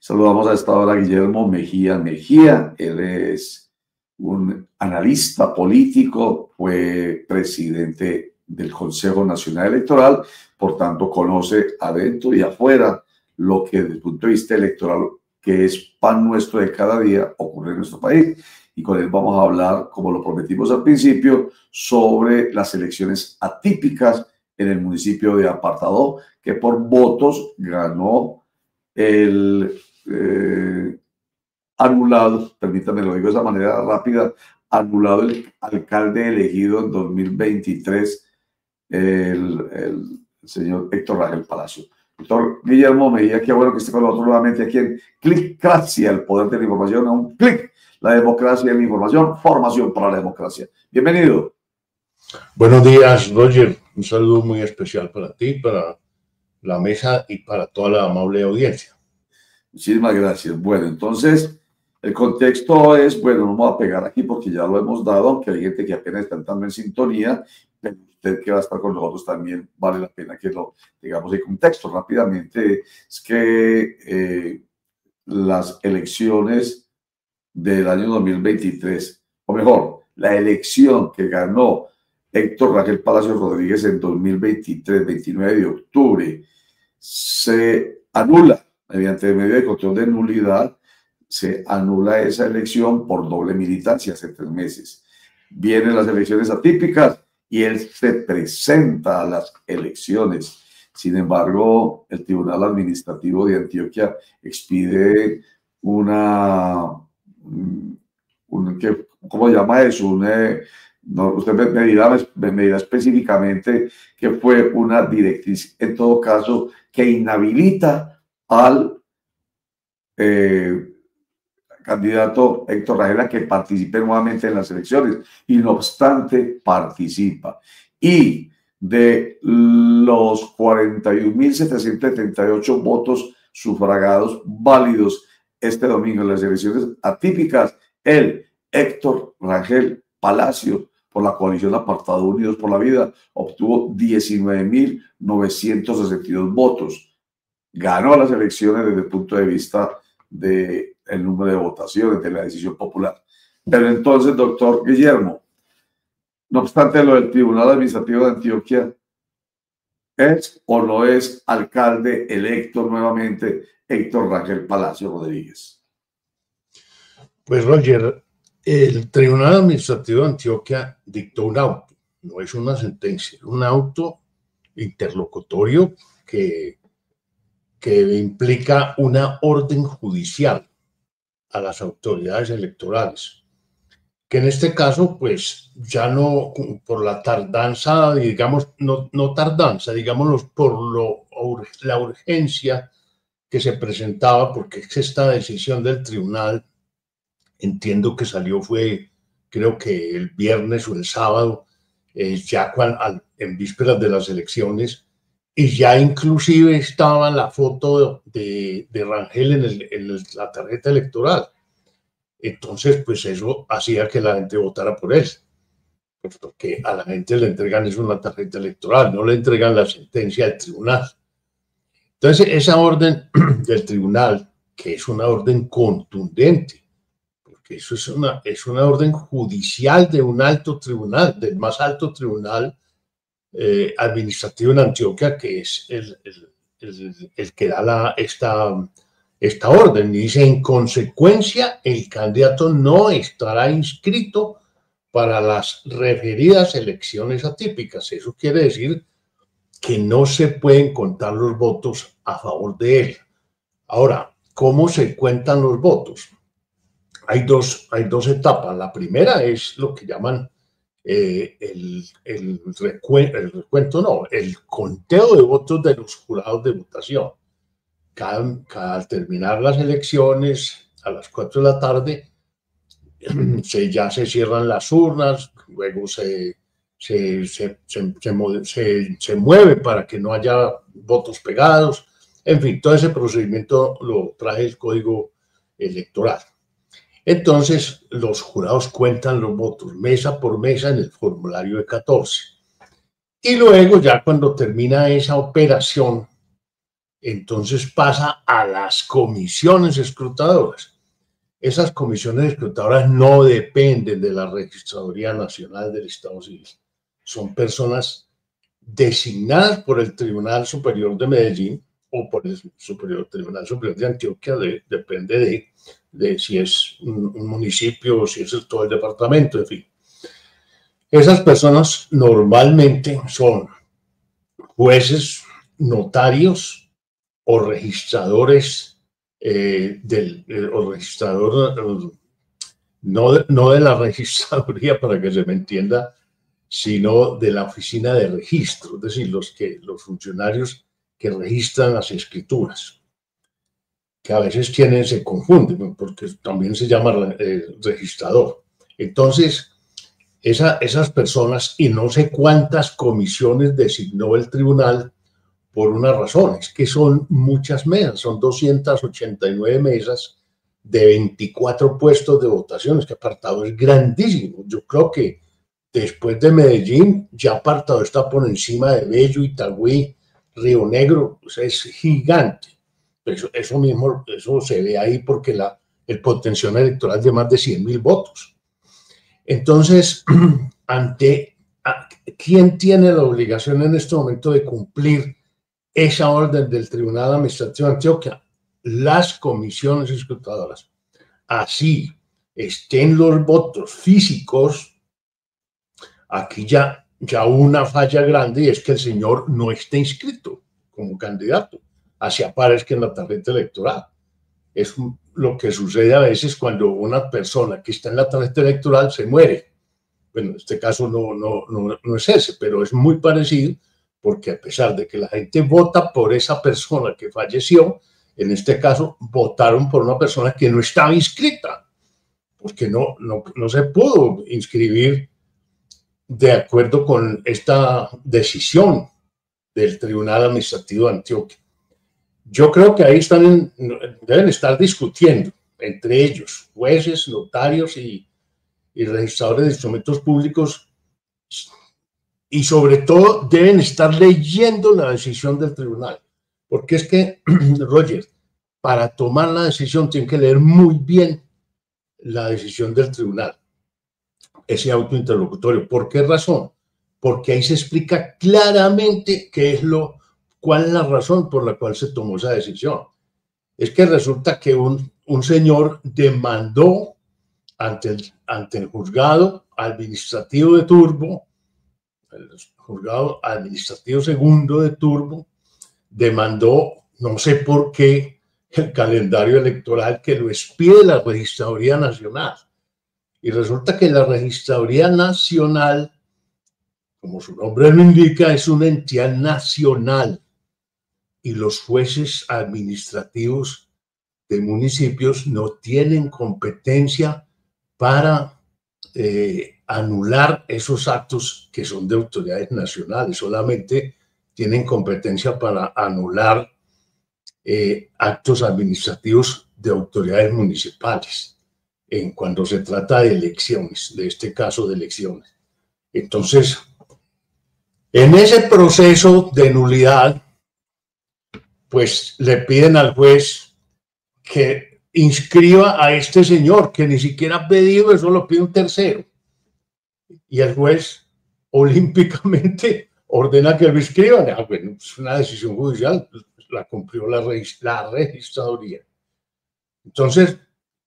Saludamos a esta hora a Guillermo Mejía Mejía. Él es un analista político, fue presidente del Consejo Nacional Electoral, por tanto conoce adentro y afuera lo que desde el punto de vista electoral, que es pan nuestro de cada día, ocurre en nuestro país. Y con él vamos a hablar, como lo prometimos al principio, sobre las elecciones atípicas en el municipio de Apartadó, que por votos ganó el anulado, permítanme lo digo de esa manera rápida, anulado el alcalde elegido en 2023, el señor Héctor Rangel Palacio. Doctor Guillermo Mejía, qué bueno que esté con nosotros nuevamente aquí en Clicracia, el poder de la información a un clic, la democracia en la información, formación para la democracia. Bienvenido. Buenos días, Roger. Un saludo muy especial para ti, para la mesa y para toda la amable audiencia. Muchísimas gracias. Bueno, entonces, el contexto es, bueno, no me voy a pegar aquí porque ya lo hemos dado, aunque hay gente que apenas está entrando en sintonía, pero usted que va a estar con nosotros también vale la pena que lo digamos en contexto rápidamente. Es que las elecciones del año 2023, o mejor, la elección que ganó Héctor Rangel Palacio Rodríguez en 2023, 29 de octubre, se anula mediante medio de control de nulidad, se anula esa elección por doble militancia hace 3 meses. Vienen las elecciones atípicas y él se presenta a las elecciones. Sin embargo, el Tribunal Administrativo de Antioquia expide ¿cómo llama eso? No, usted me dirá específicamente que fue una directriz, en todo caso, que inhabilita al candidato Héctor Rangel a que participe nuevamente en las elecciones, y no obstante participa. Y de los 41.778 votos sufragados válidos este domingo en las elecciones atípicas, el Héctor Rangel Palacio, por la coalición Apartado Unidos por la Vida, obtuvo 19.962 votos. Ganó las elecciones desde el punto de vista del número de votaciones, de la decisión popular. Pero entonces, doctor Guillermo, no obstante lo del Tribunal Administrativo de Antioquia, ¿es o no es alcalde electo nuevamente Héctor Rangel Palacio Rodríguez? Pues, Roger, el Tribunal Administrativo de Antioquia dictó un auto, no es una sentencia, es un auto interlocutorio que implica una orden judicial a las autoridades electorales, que en este caso, pues, ya no por la tardanza, digamos, no tardanza, digámoslo, por la urgencia que se presentaba, porque esta decisión del tribunal, entiendo que salió creo que el viernes o el sábado, ya en vísperas de las elecciones, y ya inclusive estaba la foto de Rangel en la tarjeta electoral. Entonces, pues eso hacía que la gente votara por él, porque a la gente le entregan una tarjeta electoral, no le entregan la sentencia del tribunal. Entonces, esa orden del tribunal, que es una orden contundente, porque eso es una orden judicial de un alto tribunal, del más alto tribunal administrativo en Antioquia, que es el que da esta orden, y dice: en consecuencia, el candidato no estará inscrito para las referidas elecciones atípicas. Eso quiere decir que no se pueden contar los votos a favor de él. Ahora, ¿cómo se cuentan los votos? Hay dos etapas. La primera es lo que llaman el conteo de votos de los jurados de votación. Al terminar las elecciones a las 4 de la tarde, ya se cierran las urnas, luego se mueve para que no haya votos pegados. En fin, todo ese procedimiento lo trae el Código Electoral. Entonces, los jurados cuentan los votos mesa por mesa en el formulario de 14. Y luego, ya cuando termina esa operación, entonces pasa a las comisiones escrutadoras. Esas comisiones escrutadoras no dependen de la Registraduría Nacional del Estado Civil. Son personas designadas por el Tribunal Superior de Medellín o por el Tribunal Superior de Antioquia, depende de si es un municipio o si es todo el departamento, en fin. Esas personas normalmente son jueces, notarios o registradores o registrador, no de la registraduría, para que se me entienda, sino de la oficina de registro, es decir, los funcionarios que registran las escrituras, que a veces se confunden, porque también se llama registrador. Entonces, esas personas, y no sé cuántas comisiones designó el tribunal por unas razones, que son muchas mesas, son 289 mesas de 24 puestos de votaciones, que Apartado es grandísimo. Yo creo que después de Medellín, ya Apartado está por encima de Bello, Itagüí, Río Negro, o sea, es gigante. Eso mismo, eso se ve ahí porque el potencial electoral es de más de 100.000 votos. Entonces, ¿quién tiene la obligación en este momento de cumplir esa orden del Tribunal Administrativo de Antioquia? Las comisiones escrutadoras. Así estén los votos físicos, aquí ya una falla grande, y es que el señor no está inscrito como candidato. Así aparezca en la tarjeta electoral. Es lo que sucede a veces cuando una persona que está en la tarjeta electoral se muere. Bueno, en este caso no es ese, pero es muy parecido, porque a pesar de que la gente vota por esa persona que falleció, en este caso votaron por una persona que no estaba inscrita, porque no se pudo inscribir de acuerdo con esta decisión del Tribunal Administrativo de Antioquia. Yo creo que ahí deben estar discutiendo entre ellos, jueces, notarios y registradores de instrumentos públicos, y sobre todo deben estar leyendo la decisión del tribunal, porque es que, Roger, para tomar la decisión tienen que leer muy bien la decisión del tribunal, ese auto interlocutorio. ¿Por qué razón? Porque ahí se explica claramente cuál es la razón por la cual se tomó esa decisión. Es que resulta que un señor demandó ante el juzgado administrativo de Turbo, el juzgado administrativo segundo de Turbo, demandó, no sé por qué, el calendario electoral que lo expide la Registraduría Nacional. Y resulta que la Registraduría Nacional, como su nombre lo indica, es una entidad nacional, y los jueces administrativos de municipios no tienen competencia para anular esos actos que son de autoridades nacionales. Solamente tienen competencia para anular actos administrativos de autoridades municipales cuando se trata de elecciones, de este caso de elecciones. Entonces, en ese proceso de nulidad, pues le piden al juez que inscriba a este señor, que ni siquiera ha pedido, eso lo pide un tercero. Y el juez olímpicamente ordena que lo inscriban. Bueno, es una decisión judicial, la cumplió la registraduría. Entonces,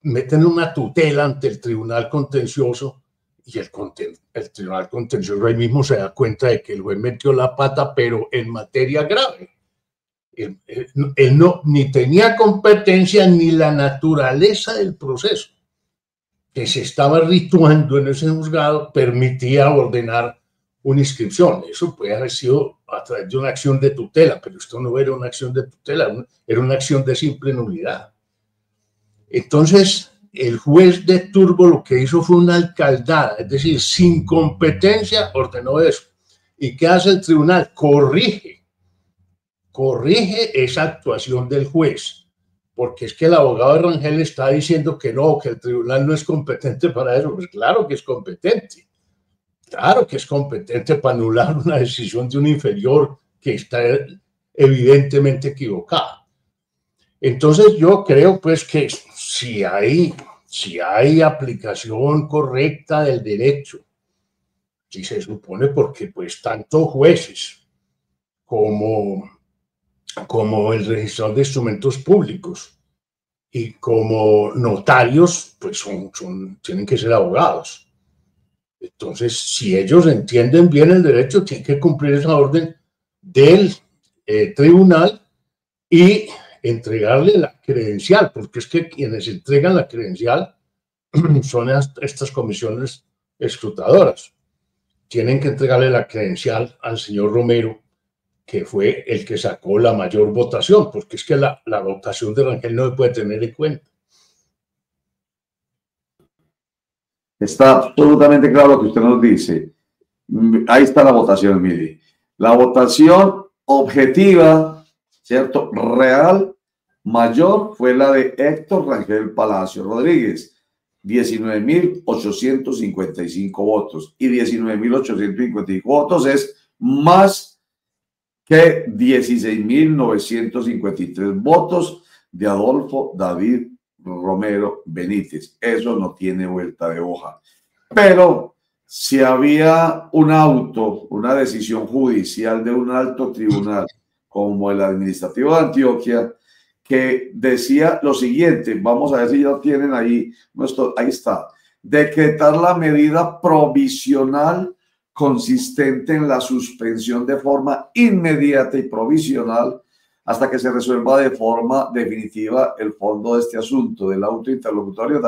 meten una tutela ante el tribunal contencioso, y el tribunal contencioso ahí mismo se da cuenta de que el juez metió la pata, pero en materia grave. Él no ni tenía competencia ni la naturaleza del proceso que se estaba rituando en ese juzgado permitía ordenar una inscripción. Eso puede haber sido a través de una acción de tutela, pero esto no era una acción de tutela, era una acción de simple nulidad. Entonces, el juez de Turbo lo que hizo fue una alcaldada, es decir, sin competencia ordenó eso. ¿Y qué hace el tribunal? Corrige esa actuación del juez, porque es que el abogado de Rangel está diciendo que no, que el tribunal no es competente para eso. Pues claro que es competente, claro que es competente para anular una decisión de un inferior que está evidentemente equivocada. Entonces yo creo pues que si hay aplicación correcta del derecho, si se supone, porque pues tanto jueces como el registrador de instrumentos públicos y como notarios, pues tienen que ser abogados. Entonces, si ellos entienden bien el derecho, tienen que cumplir esa orden del tribunal y entregarle la credencial, porque es que quienes entregan la credencial son estas comisiones escrutadoras. Tienen que entregarle la credencial al señor Romero, que fue el que sacó la mayor votación, porque es que la votación de Rangel no se puede tener en cuenta. Está absolutamente claro lo que usted nos dice. Ahí está la votación, mire. La votación objetiva, ¿cierto? Real, mayor, fue la de Héctor Rangel Palacio Rodríguez, 19.855 votos. Y 19.855 votos es más que 16.953 votos de Adolfo David Romero Benítez. Eso no tiene vuelta de hoja. Pero si había una decisión judicial de un alto tribunal, como el administrativo de Antioquia, que decía lo siguiente, vamos a ver si ya lo tienen ahí, ahí está: decretar la medida provisional consistente en la suspensión de forma inmediata y provisional hasta que se resuelva de forma definitiva el fondo de este asunto del auto interlocutorio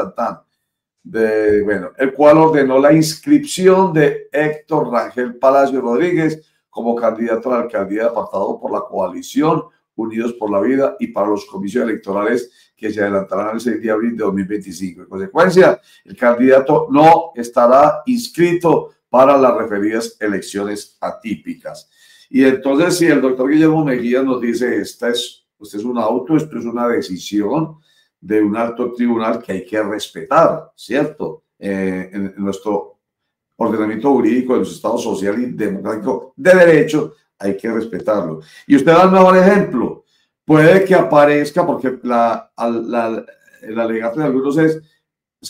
el cual ordenó la inscripción de Héctor Rangel Palacio Rodríguez como candidato a la alcaldía apartado por la coalición Unidos por la Vida y para los comicios electorales que se adelantarán el 6 de abril de 2025. En consecuencia, el candidato no estará inscrito para las referidas elecciones atípicas. Y entonces, si el doctor Guillermo Mejía nos dice, este es un auto, esto es una decisión de un alto tribunal que hay que respetar, ¿cierto? En nuestro ordenamiento jurídico, en nuestro Estado social y democrático de derecho, hay que respetarlo. Y usted da un mejor ejemplo. Puede que aparezca, porque el alegato de algunos es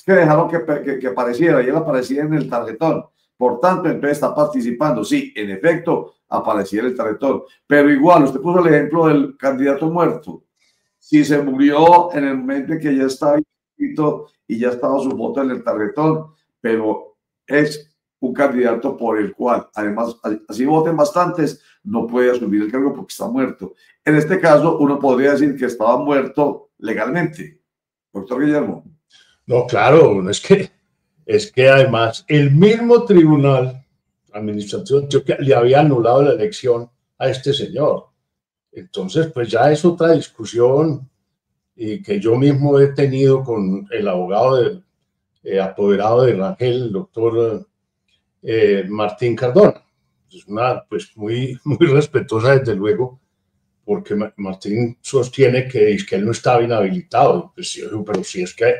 que dejaron que apareciera, y él aparecía en el tarjetón. Por tanto, entonces está participando. Sí, en efecto, aparecía en el tarjetón. Pero igual, usted puso el ejemplo del candidato muerto. Si se murió en el momento en que ya estaba inscrito y ya estaba su foto en el tarjetón, pero es un candidato por el cual, además, así voten bastantes, no puede asumir el cargo porque está muerto. En este caso, uno podría decir que estaba muerto legalmente. Doctor Guillermo. No, claro, es que además el mismo tribunal administrativo de Antioquia le había anulado la elección a este señor. Entonces, pues ya es otra discusión y que yo mismo he tenido con el abogado apoderado de Rangel, el doctor Martín Cardona. Es una, pues muy respetuosa, desde luego, porque Martín sostiene que él no estaba inhabilitado. Pues, pero si es que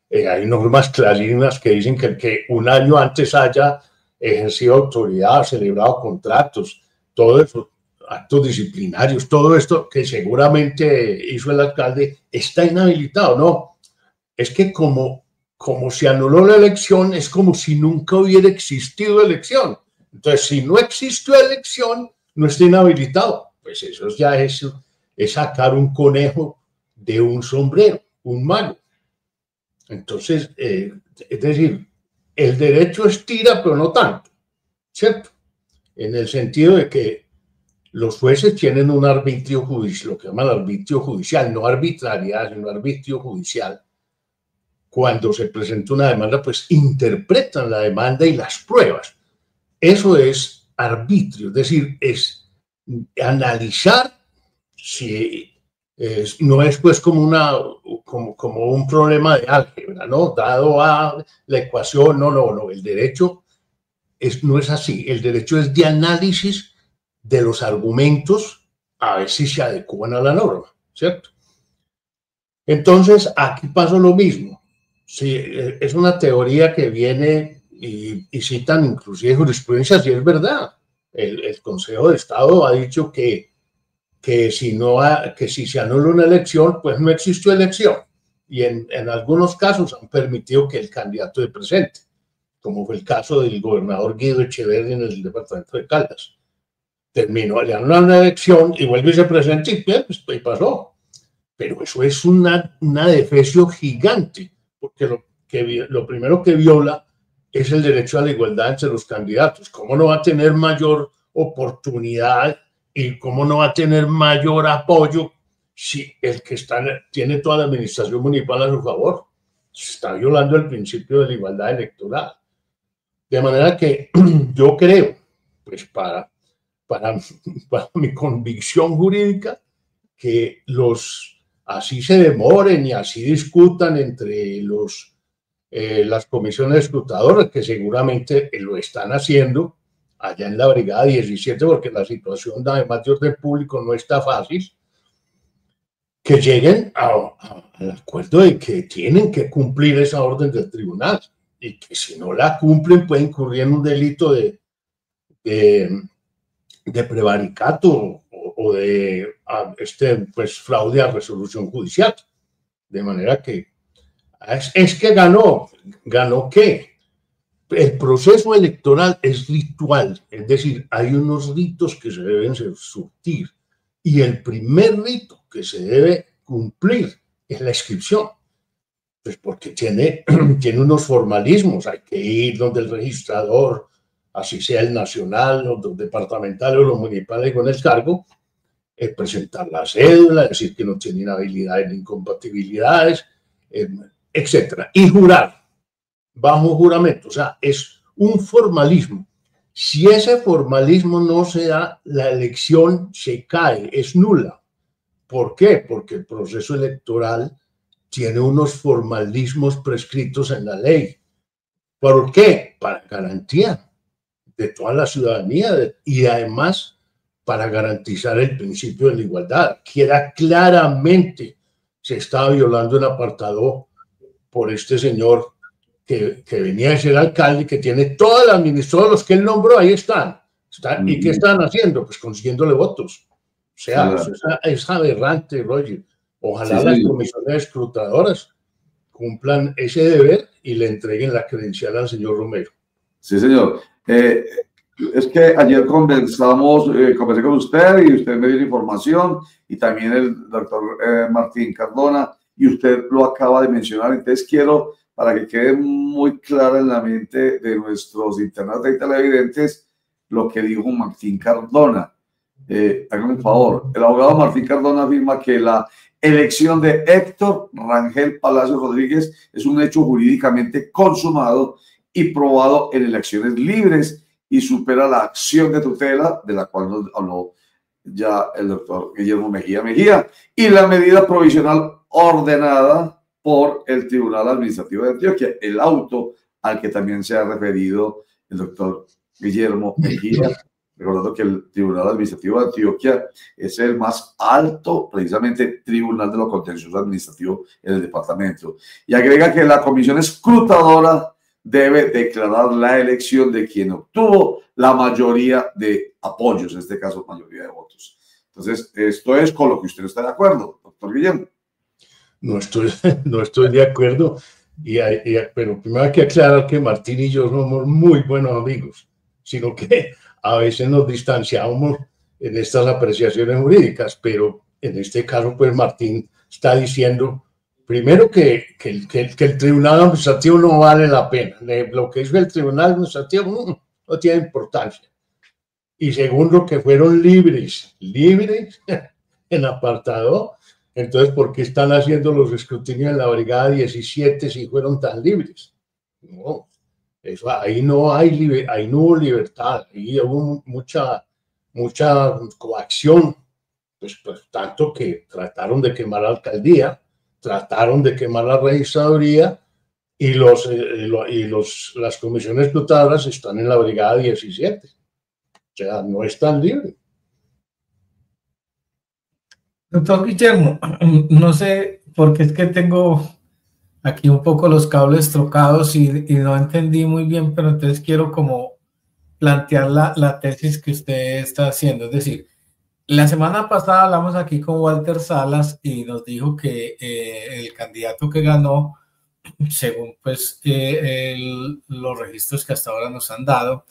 hay normas clarísimas que dicen que el que un año antes haya ejercido autoridad, celebrado contratos, todo eso, actos disciplinarios, todo esto que seguramente hizo el alcalde, está inhabilitado. No, es que como se anuló la elección, es como si nunca hubiera existido elección. Entonces, si no existió elección, no está inhabilitado. Pues eso ya es sacar un conejo de un sombrero, un mago. Entonces, es decir, el derecho estira, pero no tanto, ¿cierto? En el sentido de que los jueces tienen un arbitrio judicial, lo que llaman arbitrio judicial, no arbitrariedad, sino arbitrio judicial. Cuando se presenta una demanda, pues interpretan la demanda y las pruebas. Eso es arbitrio, es decir, es analizar si no es pues como un problema de álgebra, ¿no? Dado a la ecuación, no, el derecho no es así, el derecho es de análisis de los argumentos a ver si se adecuan a la norma, ¿cierto? Entonces, aquí pasa lo mismo. Sí, es una teoría que viene y citan inclusive jurisprudencia, si es verdad. El Consejo de Estado ha dicho que que si se anula una elección, pues no existió elección. Y en algunos casos han permitido que el candidato se presente, como fue el caso del gobernador Guido Echeverri en el departamento de Caldas. Terminó, le anulan una elección y vuelve y se presenta y pues pasó. Pero eso es una defecio gigante, porque lo primero que viola es el derecho a la igualdad entre los candidatos. ¿Cómo no va a tener mayor oportunidad y cómo no va a tener mayor apoyo si el que tiene toda la administración municipal a su favor? Se está violando el principio de la igualdad electoral. De manera que yo creo, pues para mi convicción jurídica, que así se demoren y así discutan entre las comisiones escrutadoras, que seguramente lo están haciendo allá en la Brigada 17, porque la situación además de orden público no está fácil, que lleguen al acuerdo de que tienen que cumplir esa orden del tribunal y que si no la cumplen pueden incurrir en un delito de prevaricato o de pues, fraude a resolución judicial. De manera que es que ganó ¿qué? El proceso electoral es ritual, es decir, hay unos ritos que se deben surtir y el primer rito que se debe cumplir es la inscripción, pues porque tiene unos formalismos, hay que ir donde el registrador, así sea el nacional, o los departamentales o los municipales con el cargo, presentar la cédula, decir que no tienen habilidades ni incompatibilidades, etcétera, y jurar bajo juramento. O sea, es un formalismo. Si ese formalismo no se da, la elección se cae, es nula. ¿Por qué? Porque el proceso electoral tiene unos formalismos prescritos en la ley. ¿Por qué? Para garantía de toda la ciudadanía y además para garantizar el principio de la igualdad, que era claramente se estaba violando un apartado por este señor que venía de ser alcalde, que tiene todos los que él nombró, ahí están. ¿Y qué están haciendo? Pues consiguiéndole votos. O sea, es aberrante, Roger. Ojalá las comisiones escrutadoras cumplan ese deber y le entreguen la credencial al señor Romero. Sí, señor. Es que ayer conversé con usted y usted me dio información y también el doctor Martín Cardona y usted lo acaba de mencionar. Entonces quiero, para que quede muy claro en la mente de nuestros internautas y televidentes, lo que dijo Martín Cardona. Háganme un favor, el abogado Martín Cardona afirma que la elección de Héctor Rangel Palacio Rodríguez es un hecho jurídicamente consumado y probado en elecciones libres y supera la acción de tutela de la cual nos habló ya el doctor Guillermo Mejía y la medida provisional ordenada por el Tribunal Administrativo de Antioquia, el auto al que también se ha referido el doctor Guillermo Mejía, recordando que el Tribunal Administrativo de Antioquia es el más alto, precisamente, tribunal de lo contencioso administrativo en el departamento. Y agrega que la comisión escrutadora debe declarar la elección de quien obtuvo la mayoría de apoyos, en este caso, mayoría de votos. Entonces, esto es con lo que usted no está de acuerdo, doctor Guillermo. No estoy de acuerdo, pero primero hay que aclarar que Martín y yo somos muy buenos amigos, sino que a veces nos distanciamos en estas apreciaciones jurídicas, pero en este caso, pues Martín está diciendo, primero que el Tribunal Administrativo no vale la pena, lo que hizo el Tribunal Administrativo no tiene importancia. Y segundo, que fueron libres en apartado. Entonces, ¿por qué están haciendo los escrutinios en la Brigada 17 si fueron tan libres? No, ahí no hubo libertad, ahí hubo mucha coacción, pues tanto que trataron de quemar la alcaldía, trataron de quemar la registraduría y las comisiones escrutadoras están en la Brigada 17. O sea, no están libres. Doctor Guillermo, no sé, porque es que tengo aquí un poco los cables trocados y no entendí muy bien, pero entonces quiero como plantear la tesis que usted está haciendo. Es decir, La semana pasada hablamos aquí con Walter Salas y nos dijo que el candidato que ganó, según pues los registros que hasta ahora nos han dado,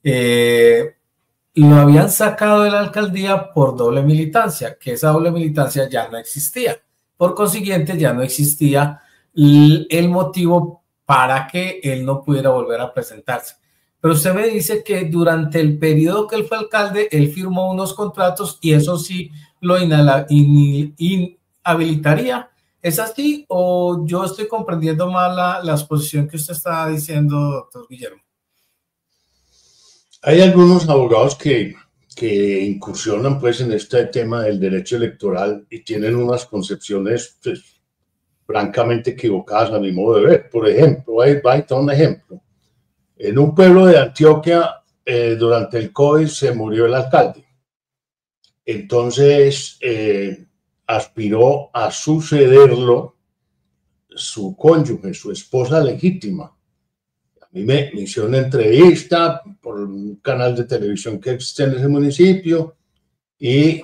lo habían sacado de la alcaldía por doble militancia, que esa doble militancia ya no existía. Por consiguiente, ya no existía el motivo para que él no pudiera volver a presentarse. Pero usted me dice que durante el periodo que él fue alcalde, él firmó unos contratos y eso sí lo inhabilitaría. ¿Es así o yo estoy comprendiendo mal la exposición que usted está diciendo, doctor Guillermo? Hay algunos abogados que incursionan pues en este tema del derecho electoral y tienen unas concepciones pues, francamente equivocadas a mi modo de ver. Por ejemplo, ahí está un ejemplo. En un pueblo de Antioquia, durante el COVID se murió el alcalde. Entonces, aspiró a sucederlo su cónyuge, su esposa legítima. A mí me hicieron una entrevista por un canal de televisión que existe en ese municipio y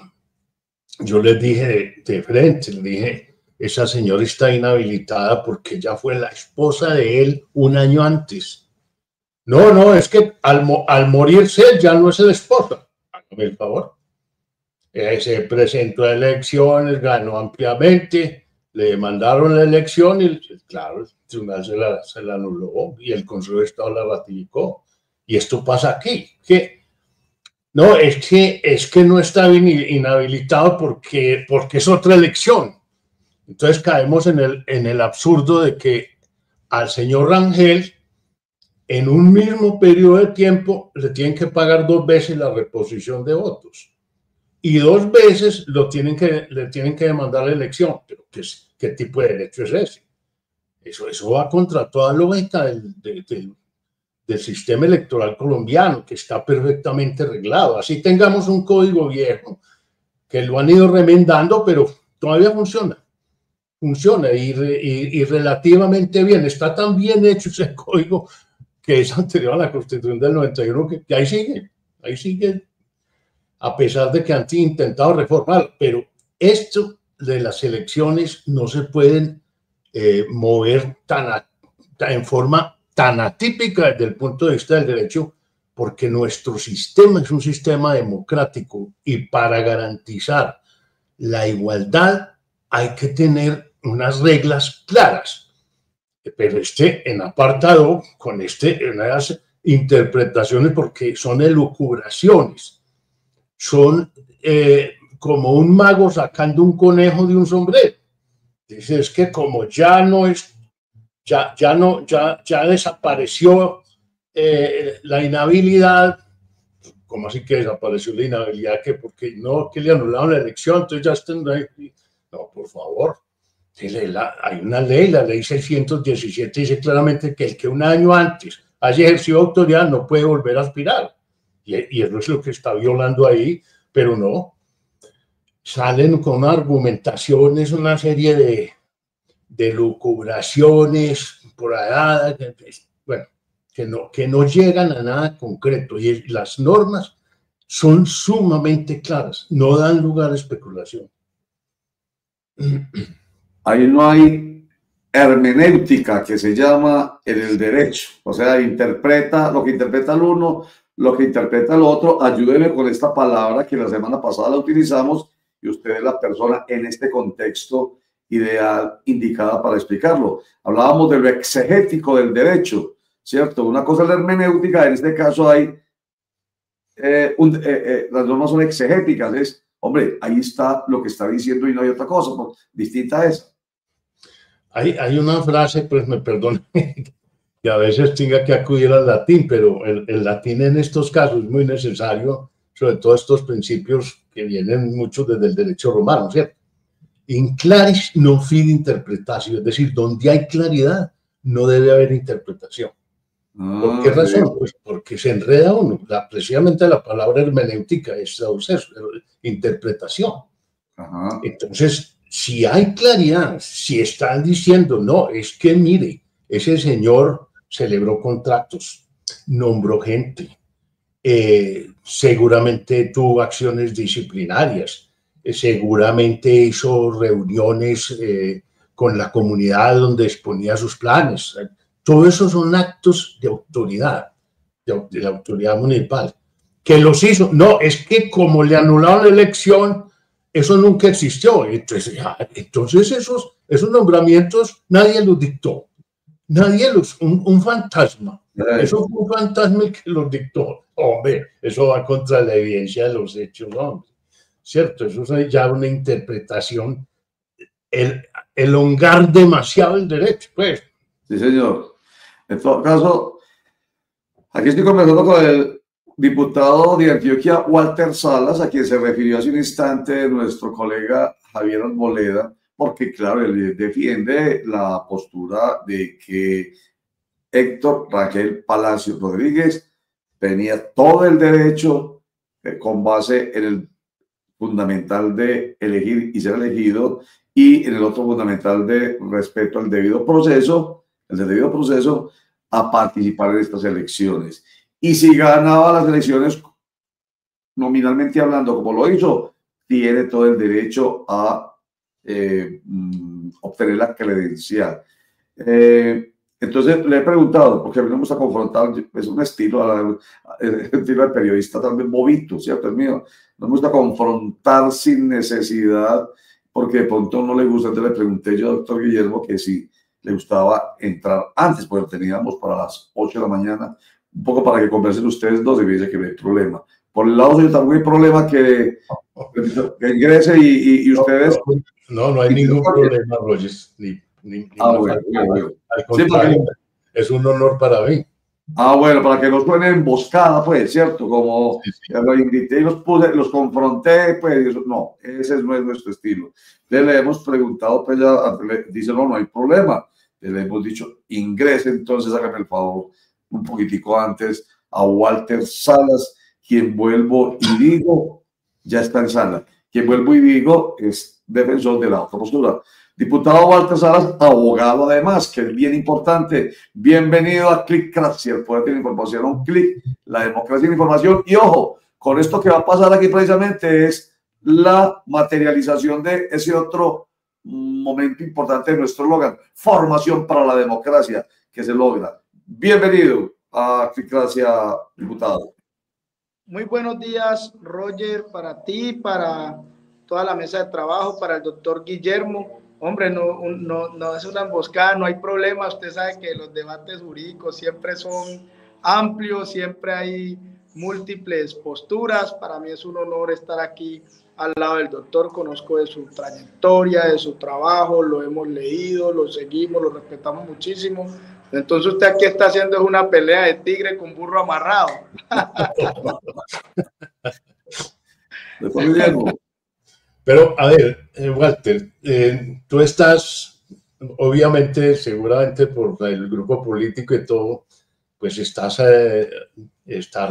yo les dije de frente, les dije, esa señora está inhabilitada porque ella fue la esposa de él un año antes. No, es que al morirse ya no es el esposo. Hágame el favor. Se presentó a elecciones, ganó ampliamente, le mandaron la elección y claro, el tribunal se la anuló y el Consejo de Estado la ratificó. Y esto pasa aquí. No, es que no está inhabilitado porque es otra elección. Entonces caemos en el absurdo de que al señor Rangel en un mismo periodo de tiempo le tienen que pagar 2 veces la reposición de votos y 2 veces le tienen que demandar la elección. Pero ¿qué tipo de derecho es ese? Eso va contra toda lógica del sistema electoral colombiano, que está perfectamente reglado. Así tengamos un código viejo que lo han ido remendando, pero todavía funciona y relativamente bien. Está tan bien hecho ese código que es anterior a la Constitución del 91, que ahí sigue, a pesar de que han intentado reformar. Pero esto de las elecciones no se pueden mover en forma tan atípica desde el punto de vista del derecho, porque nuestro sistema es un sistema democrático y para garantizar la igualdad hay que tener unas reglas claras. Pero en apartado, con unas interpretaciones, porque son elucubraciones, son como un mago sacando un conejo de un sombrero. Dice, es que como ya desapareció la inhabilidad. ¿Cómo así que desapareció la inhabilidad? Que le anularon la elección, entonces ya están ahí. No, por favor. Hay una ley, la ley 617, dice claramente que el que un año antes haya ejercido autoridad no puede volver a aspirar. Y eso es lo que está violando ahí, pero no. Salen con argumentaciones, una serie de lucubraciones por allá, bueno, que no llegan a nada concreto. Y las normas son sumamente claras, no dan lugar a especulación. Ahí no hay hermenéutica, que se llama en el derecho. O sea, interpreta lo que interpreta el uno, lo que interpreta el otro. Ayúdeme con esta palabra que la semana pasada la utilizamos y usted es la persona en este contexto ideal indicada para explicarlo. Hablábamos de lo exegético del derecho, ¿cierto? Una cosa es la hermenéutica, en este caso hay las normas son exegéticas, es, hombre, ahí está lo que está diciendo y no hay otra cosa distinta a esa. Hay una frase, pues me perdone, que a veces tenga que acudir al latín, pero el latín en estos casos es muy necesario, sobre todo estos principios que vienen muchos desde el derecho romano, ¿cierto? In claris non fide interpretatio, es decir, donde hay claridad no debe haber interpretación. ¿Por qué razón? Sí. Pues porque se enreda uno. Precisamente la palabra hermenéutica es interpretación. Ajá. Entonces, si hay claridad, si están diciendo, no, es que mire, ese señor celebró contratos, nombró gente, seguramente tuvo acciones disciplinarias, seguramente hizo reuniones con la comunidad donde exponía sus planes. Todo eso son actos de autoridad, de la autoridad municipal. Que los hizo, no, es que como le anularon la elección, eso nunca existió. Entonces esos nombramientos nadie los dictó. Nadie un fantasma. Eso fue un fantasma el que los dictó. Hombre, eso va contra la evidencia de los hechos, ¿no? ¿Cierto? Eso es ya una interpretación, elongar demasiado el derecho, pues. Sí, señor. En todo caso, aquí estoy conversando con el diputado de Antioquia, Walter Salas, a quien se refirió hace un instante nuestro colega Javier Arboleda, porque, claro, él defiende la postura de que Héctor Rangel Palacio Rodríguez tenía todo el derecho, con base en el fundamental de elegir y ser elegido, y en el otro fundamental de respeto al debido proceso, a participar en estas elecciones. Y si ganaba las elecciones, nominalmente hablando, como lo hizo, tiene todo el derecho a obtener la credencial. Entonces le he preguntado, porque a mí no me gusta confrontar, es un estilo de periodista también bobito, ¿cierto? Es mío. No me gusta confrontar sin necesidad, porque de pronto no le gusta. Entonces le pregunté yo al doctor Guillermo que si le gustaba entrar antes, porque teníamos para las 8 de la mañana, un poco para que conversen ustedes dos, y me dice que no hay problema. Por el lado suyo también hay problema que ingrese y ustedes... No hay ningún problema, Roger. Bueno. Al contrario, sí, es un honor para mí. Bueno, para que no suene emboscada, pues, ¿cierto? Como sí. Lo invité y los confronté, pues, no, ese no es nuestro estilo. Le hemos preguntado, pues ya dice, no hay problema. Le hemos dicho, ingrese, entonces hágame el favor, un poquitico antes, a Walter Salas, quien vuelvo y digo, ya está en sala. Quien vuelvo y digo es defensor de la otra postura. Diputado Walter Salas, abogado además, que es bien importante. Bienvenido a Clickracia, el poder de la información, un clic, la democracia de la información. Y ojo, con esto que va a pasar aquí precisamente es la materialización de ese otro momento importante de nuestro eslogan, formación para la democracia, que se logra. Bienvenido a Clickracia, diputado. Muy buenos días, Roger, para ti, para toda la mesa de trabajo, para el doctor Guillermo. Hombre, no es una emboscada, no hay problema. Usted sabe que los debates jurídicos siempre son amplios, siempre hay múltiples posturas. Para mí es un honor estar aquí al lado del doctor. Conozco de su trayectoria, de su trabajo, lo hemos leído, lo seguimos, lo respetamos muchísimo. Entonces usted aquí está haciendo una pelea de tigre con burro amarrado. Pero, a ver, Walter, tú estás, obviamente, seguramente por el grupo político y todo, pues estás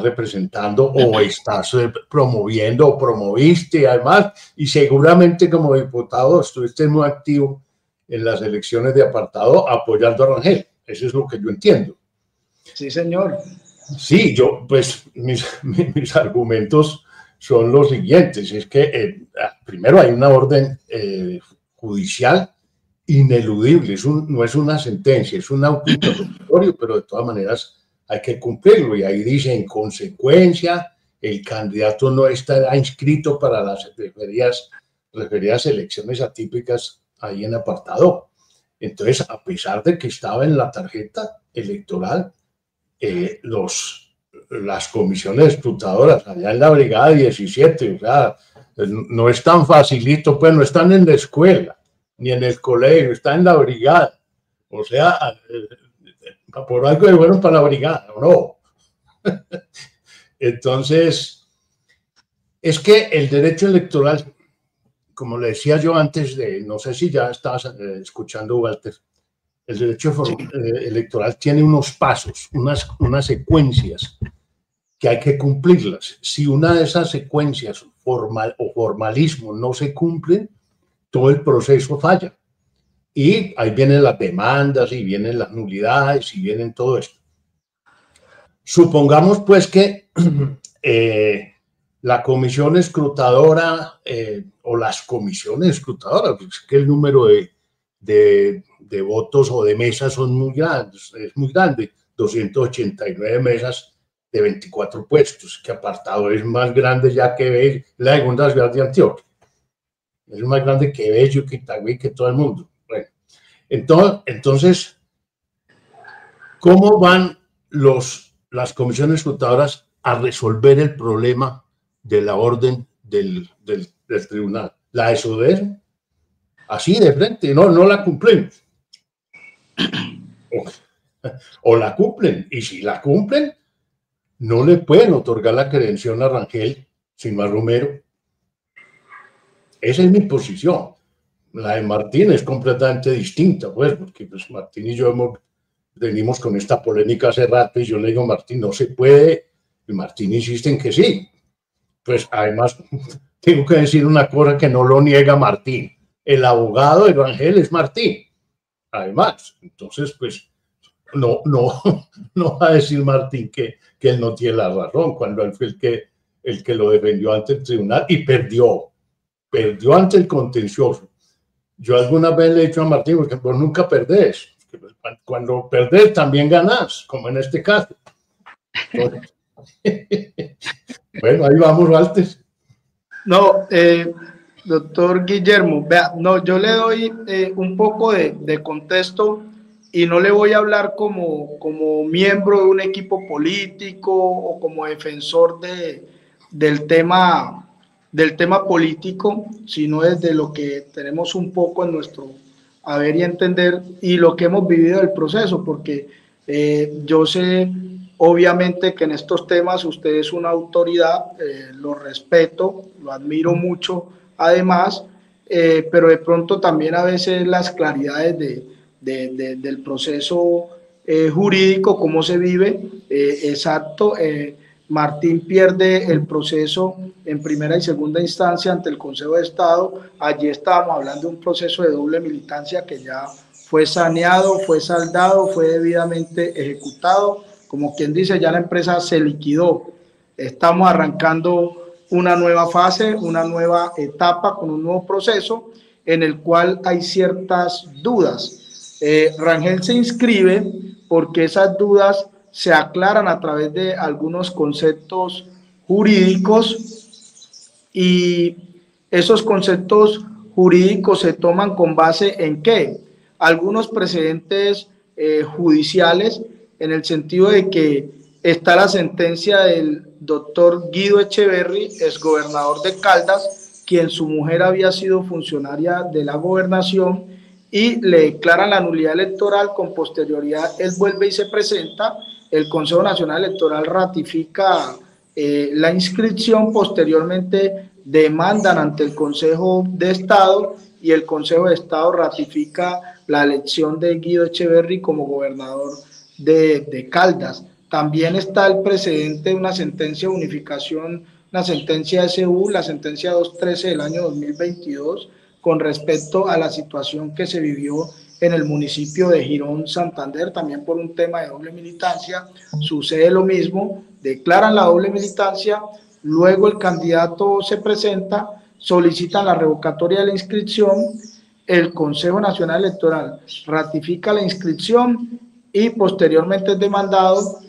representando o estás promoviendo o promoviste además, y seguramente como diputado estuviste muy activo en las elecciones de apartado apoyando a Rangel. Eso es lo que yo entiendo. Sí, señor. Sí, yo, pues, mis argumentos son los siguientes. Es que primero hay una orden judicial ineludible. No es una sentencia, es un auto interrogatorio, pero de todas maneras hay que cumplirlo. Y ahí dice, en consecuencia, el candidato no estará inscrito para las referidas elecciones atípicas ahí en apartado. Entonces, a pesar de que estaba en la tarjeta electoral, las comisiones escrutadoras allá en la brigada 17, o sea, no es tan facilito, pues no están en la escuela, ni en el colegio, están en la brigada. O sea, por algo de bueno para la brigada, ¿no? Entonces, es que el derecho electoral, como le decía yo antes no sé si ya estabas escuchando, Walter, el derecho electoral tiene unos pasos, unas secuencias que hay que cumplirlas. Si una de esas secuencias formalismo no se cumplen, todo el proceso falla. Y ahí vienen las demandas, y vienen las nulidades, y vienen todo esto. Supongamos pues que la comisión escrutadora o las comisiones escrutadoras, porque es que el número de votos o de mesas son muy grandes, es muy grande, 289 mesas de 24 puestos, que apartado es más grande ya que la segunda ciudad de Antioquia. Es más grande que Bello, que Itagüí, que todo el mundo. Bueno, entonces, ¿cómo van las comisiones escrutadoras a resolver el problema de la orden del tribunal? ¿La desobedecen? Así de frente, no la cumplen. O la cumplen, y si la cumplen, no le pueden otorgar la credencial a Rangel sin más Romero. Esa es mi posición. La de Martín es completamente distinta, pues, porque pues, Martín y yo venimos con esta polémica hace rato y yo le digo, Martín, no se puede, y Martín insiste en que sí. Pues además, tengo que decir una cosa que no lo niega Martín. El abogado de Rangel es Martín. Además, entonces, pues, no va a decir Martín que él no tiene la razón, cuando él fue el que lo defendió ante el tribunal y perdió ante el contencioso. Yo alguna vez le he dicho a Martín, porque vos nunca perdés, cuando perdés también ganás, como en este caso. Entonces, bueno, ahí vamos, Walter. No, doctor Guillermo, vea, no, yo le doy un poco de contexto y no le voy a hablar como miembro de un equipo político o como defensor del tema político, sino desde lo que tenemos un poco en nuestro haber y entender y lo que hemos vivido del proceso, porque yo sé obviamente que en estos temas usted es una autoridad, lo respeto, lo admiro mucho además, pero de pronto también a veces las claridades del proceso jurídico, cómo se vive, exacto. Martín pierde el proceso en primera y segunda instancia ante el Consejo de Estado. Allí estábamos hablando de un proceso de doble militancia que ya fue saneado, fue saldado, fue debidamente ejecutado. Como quien dice, ya la empresa se liquidó. Estamos arrancando una nueva fase, una nueva etapa con un nuevo proceso en el cual hay ciertas dudas. Rangel se inscribe porque esas dudas se aclaran a través de algunos conceptos jurídicos y esos conceptos jurídicos se toman con base en ¿qué? Algunos precedentes judiciales, en el sentido de que está la sentencia del doctor Guido Echeverry, exgobernador de Caldas, quien su mujer había sido funcionaria de la gobernación y le declaran la nulidad electoral. Con posterioridad él vuelve y se presenta, el Consejo Nacional Electoral ratifica la inscripción, posteriormente demandan ante el Consejo de Estado y el Consejo de Estado ratifica la elección de Guido Echeverry como gobernador de Caldas. También está el precedente de una sentencia de unificación, una sentencia SU, la sentencia 213 del año 2022, con respecto a la situación que se vivió en el municipio de Girón, Santander, también por un tema de doble militancia. Sucede lo mismo, declaran la doble militancia, luego el candidato se presenta, solicitan la revocatoria de la inscripción, el Consejo Nacional Electoral ratifica la inscripción y posteriormente es demandado.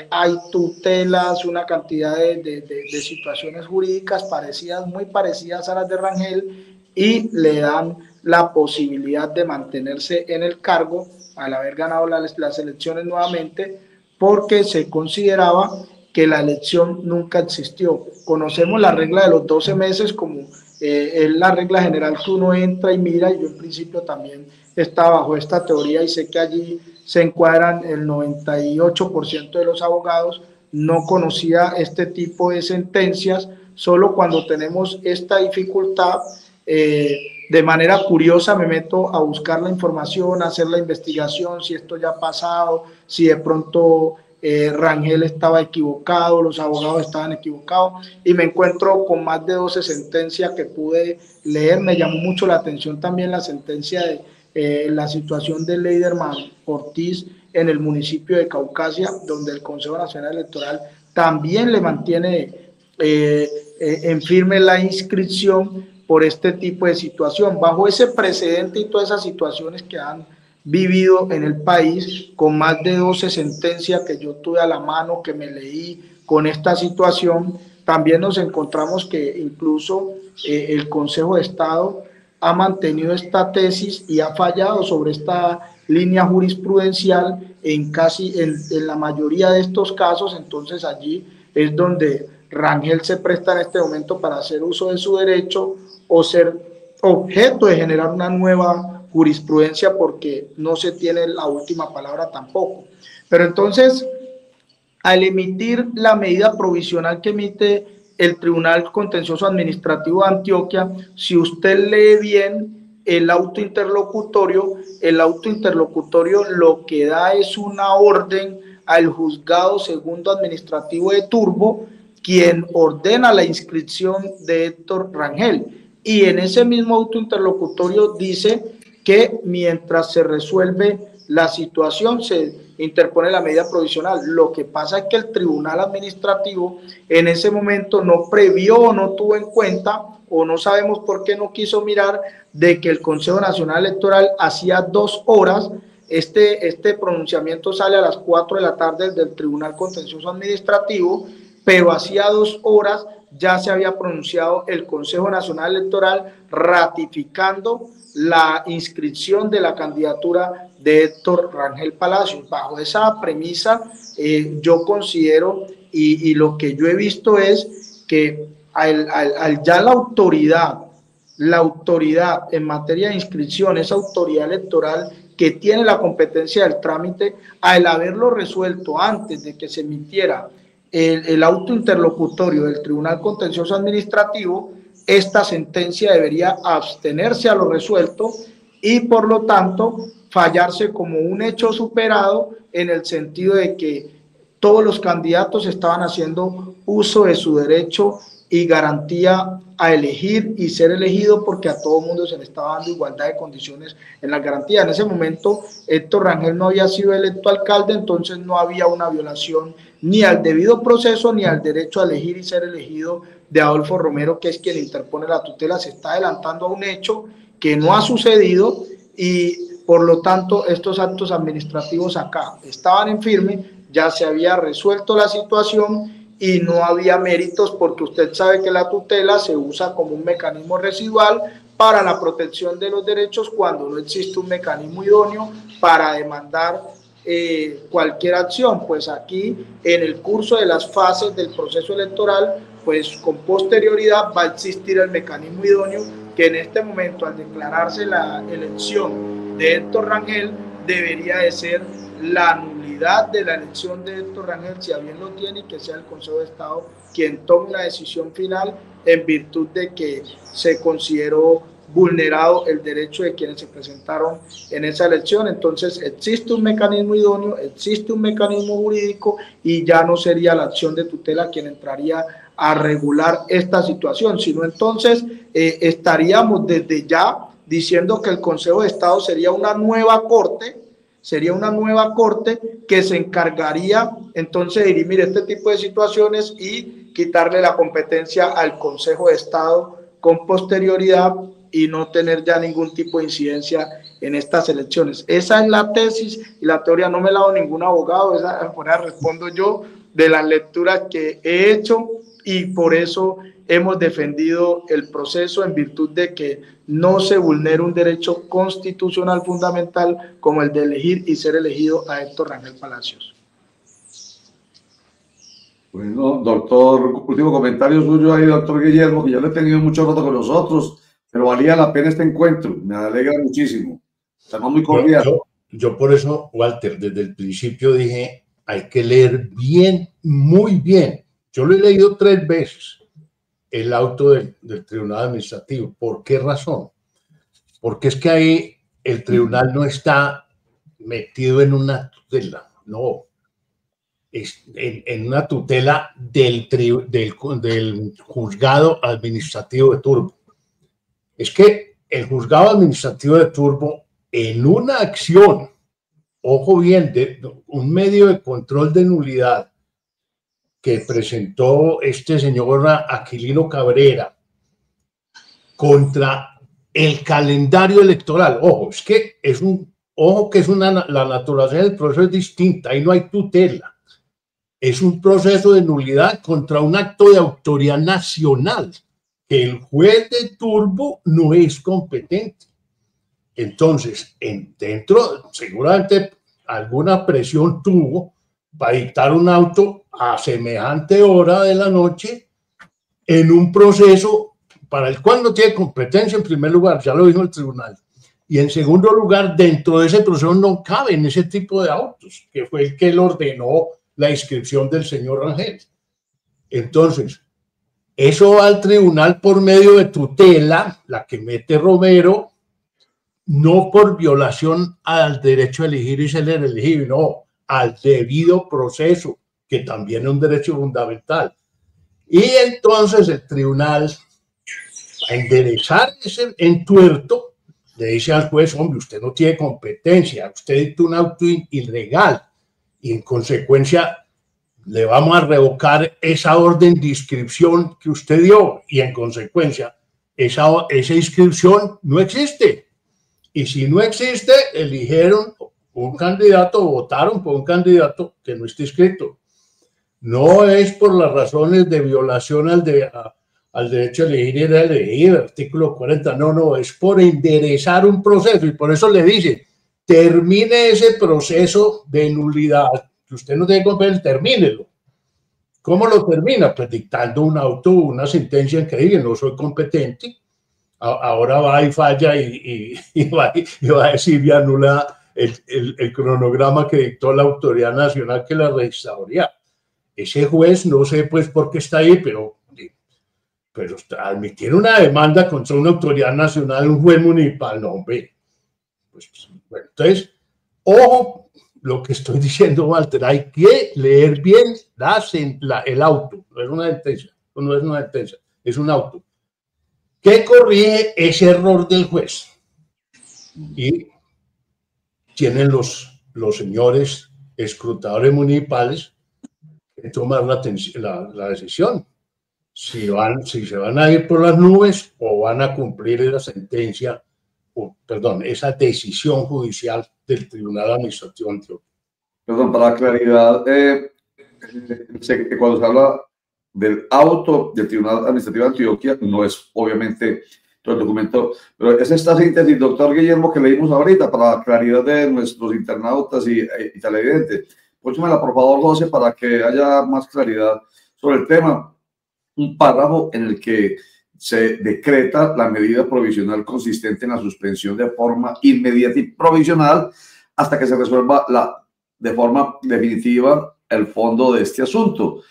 Hay tutelas, una cantidad de situaciones jurídicas parecidas, muy parecidas a las de Rangel, y le dan la posibilidad de mantenerse en el cargo al haber ganado las elecciones nuevamente, porque se consideraba que la elección nunca existió. Conocemos la regla de los 12 meses como es la regla general que uno entra y mira, y yo en principio también estaba bajo esta teoría y sé que allí se encuadran el 98% de los abogados. No conocía este tipo de sentencias, solo cuando tenemos esta dificultad, de manera curiosa me meto a buscar la información, a hacer la investigación, si esto ya ha pasado, si de pronto Rangel estaba equivocado, los abogados estaban equivocados, y me encuentro con más de 12 sentencias que pude leer. Me llamó mucho la atención también la sentencia de la situación de Leiderman Ortiz en el municipio de Caucasia, donde el Consejo Nacional Electoral también le mantiene en firme la inscripción por este tipo de situación. Bajo ese precedente y todas esas situaciones que han vivido en el país, con más de 12 sentencias que yo tuve a la mano, que me leí con esta situación, también nos encontramos que incluso el Consejo de Estado ha mantenido esta tesis y ha fallado sobre esta línea jurisprudencial en la mayoría de estos casos. Entonces allí es donde Rangel se presta en este momento para hacer uso de su derecho o ser objeto de generar una nueva jurisprudencia, porque no se tiene la última palabra tampoco. Pero entonces, al emitir la medida provisional que emite el Tribunal Contencioso Administrativo de Antioquia, si usted lee bien el auto interlocutorio lo que da es una orden al Juzgado Segundo Administrativo de Turbo, quien ordena la inscripción de Héctor Rangel. Y en ese mismo auto interlocutorio dice que mientras se resuelve la situación se interpone la medida provisional. Lo que pasa es que el Tribunal Administrativo en ese momento no previó o no tuvo en cuenta, o no sabemos por qué no quiso mirar, de que el Consejo Nacional Electoral hacía 2 horas, este pronunciamiento sale a las 4 de la tarde del Tribunal Contencioso Administrativo, pero hacía 2 horas ya se había pronunciado el Consejo Nacional Electoral ratificando la inscripción de la candidatura de Héctor Rangel Palacios. Bajo esa premisa, yo considero, y lo que yo he visto es que ya la autoridad en materia de inscripción, esa autoridad electoral que tiene la competencia del trámite, al haberlo resuelto antes de que se emitiera el auto interlocutorio del Tribunal Contencioso Administrativo, esta sentencia debería abstenerse a lo resuelto y por lo tanto fallarse como un hecho superado, en el sentido de que todos los candidatos estaban haciendo uso de su derecho y garantía a elegir y ser elegido, porque a todo mundo se le estaba dando igualdad de condiciones en la garantía. En ese momento Héctor Rangel no había sido electo alcalde, entonces no había una violación ni al debido proceso ni al derecho a elegir y ser elegido de Adolfo Romero, que es quien interpone la tutela. Se está adelantando a un hecho que no ha sucedido y por lo tanto estos actos administrativos acá estaban en firme, ya se había resuelto la situación y no había méritos, porque usted sabe que la tutela se usa como un mecanismo residual para la protección de los derechos cuando no existe un mecanismo idóneo para demandar cualquier acción. Pues aquí, en el curso de las fases del proceso electoral, pues con posterioridad va a existir el mecanismo idóneo, que en este momento, al declararse la elección de Héctor Rangel, debería de ser la nulidad de la elección de Héctor Rangel, si a bien lo tiene, y que sea el Consejo de Estado quien tome una decisión final en virtud de que se consideró vulnerado el derecho de quienes se presentaron en esa elección. Entonces existe un mecanismo idóneo, existe un mecanismo jurídico, y ya no sería la acción de tutela quien entraría a regular esta situación, sino entonces estaríamos desde ya diciendo que el Consejo de Estado sería una nueva corte que se encargaría entonces de dirimir este tipo de situaciones y quitarle la competencia al Consejo de Estado con posterioridad y no tener ya ningún tipo de incidencia en estas elecciones. Esa es la tesis, y la teoría no me la ha dado ningún abogado, esa por ahí respondo yo de las lecturas que he hecho, y por eso hemos defendido el proceso, en virtud de que no se vulnera un derecho constitucional fundamental como el de elegir y ser elegido a Héctor Rangel Palacios. Bueno, doctor, último comentario suyo ahí, doctor Guillermo, que ya lo he tenido mucho rato con nosotros, pero valía la pena este encuentro, me alegra muchísimo, estamos muy cordial. Yo por eso, Walter, desde el principio dije, hay que leer bien, muy bien. Yo lo he leído 3 veces, el auto del Tribunal Administrativo. ¿Por qué razón? Porque es que ahí el tribunal no está metido en una tutela, no. Es en una tutela del Juzgado Administrativo de Turbo. Es que el Juzgado Administrativo de Turbo en una acción, ojo bien, de un medio de control de nulidad que presentó este señor Aquilino Cabrera contra el calendario electoral. Ojo, es que es la naturaleza del proceso es distinta, ahí no hay tutela. Es un proceso de nulidad contra un acto de autoridad nacional, que el juez de turbo no es competente. Entonces, dentro, seguramente alguna presión tuvo para dictar un auto a semejante hora de la noche en un proceso para el cual no tiene competencia en primer lugar, ya lo dijo el tribunal. Y en segundo lugar, dentro de ese proceso no caben ese tipo de autos, que fue el que él ordenó la inscripción del señor Rangel. Entonces, eso va al tribunal por medio de tutela, la que mete Romero, no por violación al derecho a elegir y ser elegible, no, al debido proceso, que también es un derecho fundamental. Y entonces el tribunal, a enderezar ese entuerto, le dice al juez, hombre, usted no tiene competencia, usted dictó un auto ilegal y en consecuencia le vamos a revocar esa orden de inscripción que usted dio y en consecuencia esa inscripción no existe. Y si no existe, eligieron un candidato, votaron por un candidato que no está inscrito. No es por las razones de violación al derecho a elegir y ser elegido, artículo 40, no, es por enderezar un proceso y por eso le dice, termine ese proceso de nulidad, que usted no tiene competencia, termínelo. ¿Cómo lo termina? Pues dictando un auto, una sentencia increíble, no soy competente, ahora va y falla y va a decir y anula el cronograma que dictó la autoridad nacional que la registraría. Ese juez, no sé pues por qué está ahí, pero admitir una demanda contra una autoridad nacional, un juez municipal, no, hombre. Pues, bueno, entonces, ojo lo que estoy diciendo, Walter, hay que leer bien el auto, no es una sentencia, es un auto, que corrige ese error del juez. Y tienen los señores escrutadores municipales que tomar la decisión. Si se van a ir por las nubes o van a cumplir esa sentencia, esa decisión judicial del Tribunal Administrativo Antioquia. Perdón, para la claridad, cuando se habla del auto del Tribunal Administrativo de Antioquia, no es obviamente todo el documento, pero es esta síntesis, doctor Guillermo, que leímos ahorita, para la claridad de nuestros internautas y televidentes. Pónchemela, por favor, José, para que haya más claridad sobre el tema. Un párrafo en el que se decreta la medida provisional consistente en la suspensión de forma inmediata y provisional hasta que se resuelva de forma definitiva el fondo de este asunto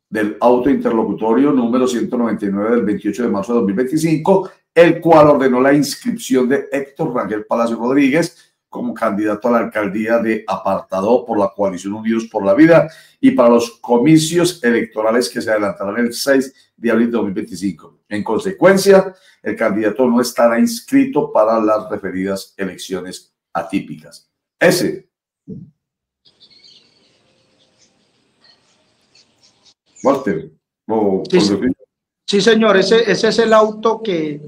del auto interlocutorio número 199 del 28 de marzo de 2025, el cual ordenó la inscripción de Héctor Rangel Palacio Rodríguez como candidato a la alcaldía de Apartadó por la coalición Unidos por la Vida y para los comicios electorales que se adelantarán el 6 de abril de 2025. En consecuencia, el candidato no estará inscrito para las referidas elecciones atípicas. Walter. Sí, señor, ese es el auto que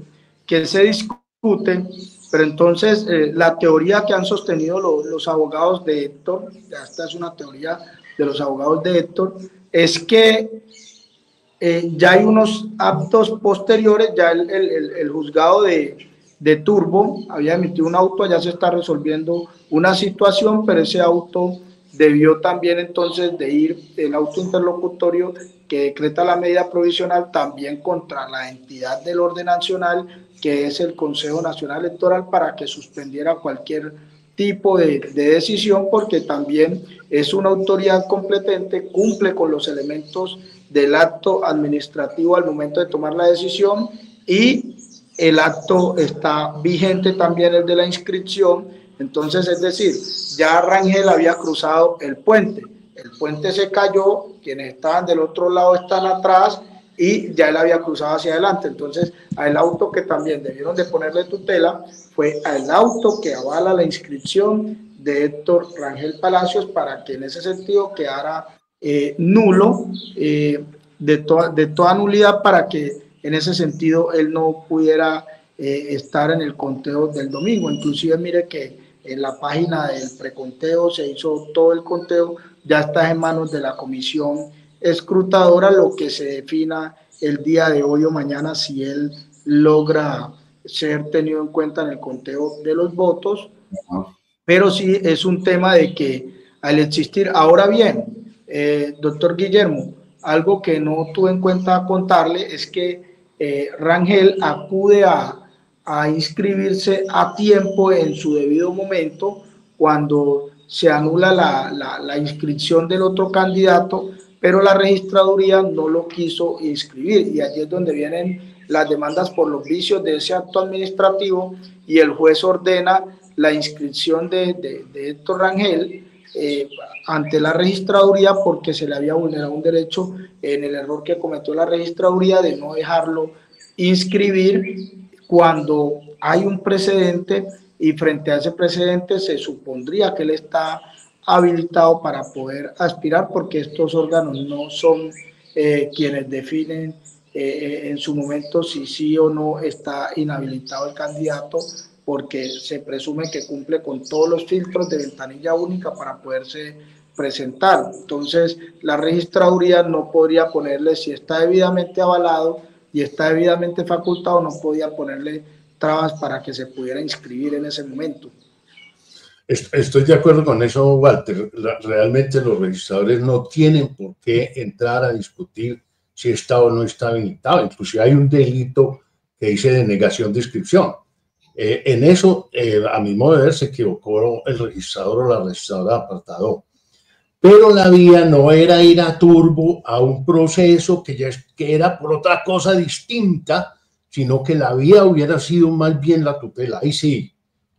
se discute. Pero entonces la teoría que han sostenido los abogados de Héctor, esta es una teoría de los abogados de Héctor, es que ya hay unos actos posteriores, ya el juzgado de Turbo había emitido un auto, ya se está resolviendo una situación, pero ese auto debió también entonces de ir el auto interlocutorio que decreta la medida provisional también contra la entidad del orden nacional, que es el Consejo Nacional Electoral, para que suspendiera cualquier tipo de decisión, porque también es una autoridad competente, cumple con los elementos del acto administrativo al momento de tomar la decisión y el acto está vigente también el de la inscripción. Entonces, es decir, ya Rangel había cruzado el puente se cayó, quienes estaban del otro lado están atrás y ya él había cruzado hacia adelante. Entonces, al auto que también debieron de ponerle tutela fue al auto que avala la inscripción de Héctor Rangel Palacios, para que en ese sentido quedara nulo, de toda nulidad, para que en ese sentido él no pudiera estar en el conteo del domingo. Inclusive mire que en la página del preconteo se hizo todo el conteo, ya está en manos de la comisión escrutadora lo que se defina el día de hoy o mañana, si él logra ser tenido en cuenta en el conteo de los votos. Pero sí es un tema de que al existir, ahora bien, doctor Guillermo, algo que no tuve en cuenta contarle es que Rangel acude a inscribirse a tiempo en su debido momento cuando se anula la inscripción del otro candidato, pero la registraduría no lo quiso inscribir, y allí es donde vienen las demandas por los vicios de ese acto administrativo, y el juez ordena la inscripción de Héctor Rangel ante la registraduría, porque se le había vulnerado un derecho en el error que cometió la registraduría de no dejarlo inscribir cuando hay un precedente, y frente a ese precedente se supondría que él está habilitado para poder aspirar, porque estos órganos no son quienes definen en su momento si sí o no está inhabilitado el candidato, porque se presume que cumple con todos los filtros de ventanilla única para poderse presentar. Entonces, la registraduría no podría ponerle, si está debidamente avalado y está debidamente facultado, no podía ponerle trabas para que se pudiera inscribir en ese momento. Estoy de acuerdo con eso, Walter. Realmente los registradores no tienen por qué entrar a discutir si está o no está habilitado. Inclusive hay un delito que dice denegación de inscripción. En eso, a mi modo de ver, se equivocó el registrador o la registradora de apartado. Pero la vía no era ir a turbo a un proceso que era por otra cosa distinta, sino que la vía hubiera sido más bien la tutela. Ahí sí,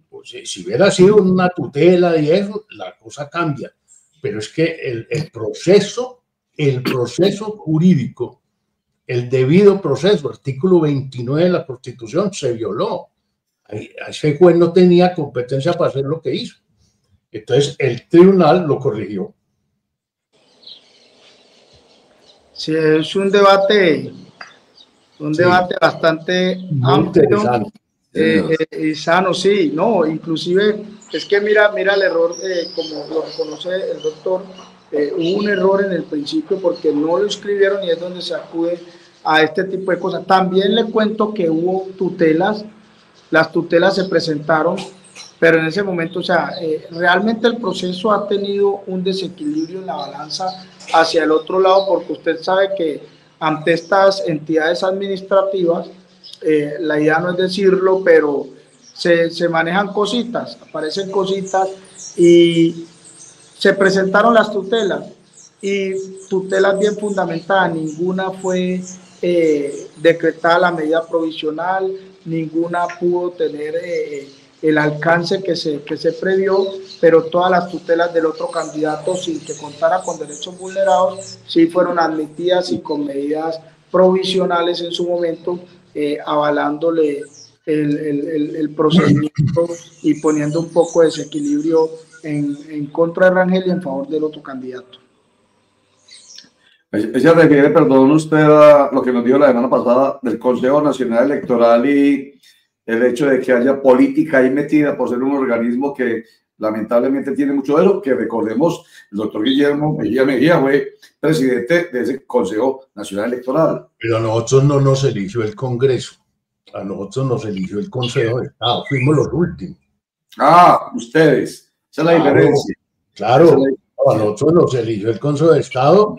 pues, si hubiera sido una tutela y eso, la cosa cambia. Pero es que el proceso jurídico, el debido proceso, artículo 29 de la Constitución, se violó. Ese juez no tenía competencia para hacer lo que hizo. Entonces, el tribunal lo corrigió. Sí, es un debate bastante amplio y sano, sí, no, inclusive es que mira el error, como lo reconoce el doctor, hubo un error en el principio porque no lo escribieron, y es donde se acude a este tipo de cosas. También le cuento que hubo tutelas. Las tutelas se presentaron, pero en ese momento, o sea, realmente el proceso ha tenido un desequilibrio en la balanza hacia el otro lado, porque usted sabe que ante estas entidades administrativas, la idea no es decirlo, pero se manejan cositas, aparecen cositas, y se presentaron las tutelas, y tutelas bien fundamentadas, ninguna fue decretada la medida provisional, ninguna pudo tener el alcance que se previó, pero todas las tutelas del otro candidato, sin que contara con derechos vulnerados, sí fueron admitidas y con medidas provisionales en su momento, avalándole el procedimiento y poniendo un poco de desequilibrio en contra de Rangel y en favor del otro candidato. Ella refiere, perdón, usted a lo que nos dijo la semana pasada del Consejo Nacional Electoral y el hecho de que haya política ahí metida por ser un organismo que lamentablemente tiene mucho de eso, que recordemos, el doctor Guillermo Mejía fue presidente de ese Consejo Nacional Electoral. Pero a nosotros no nos eligió el Congreso, a nosotros nos eligió el Consejo de Estado, fuimos los últimos. Ah, ustedes, esa es la diferencia. Claro, a nosotros nos eligió el Consejo de Estado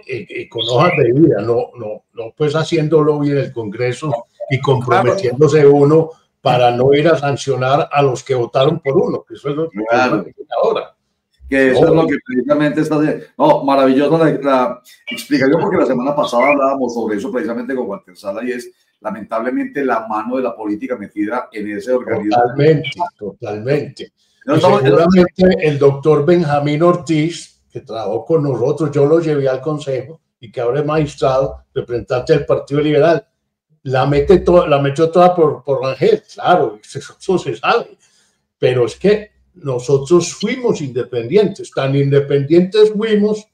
con hojas de vida, no pues haciendo lobby en el Congreso y comprometiéndose uno para no ir a sancionar a los que votaron por uno, que eso es lo que ahora. Que eso es lo que precisamente está haciendo. No, maravillosa la explicación, porque la semana pasada hablábamos sobre eso precisamente con Walter Sala, y es lamentablemente la mano de la política metida en ese organismo. Totalmente. No, seguramente el doctor Benjamín Ortiz, que trabajó con nosotros, yo lo llevé al consejo y que ahora es magistrado, representante del Partido Liberal. La metió toda por Rangel, claro, eso se sabe. Pero es que nosotros fuimos independientes, tan independientes fuimos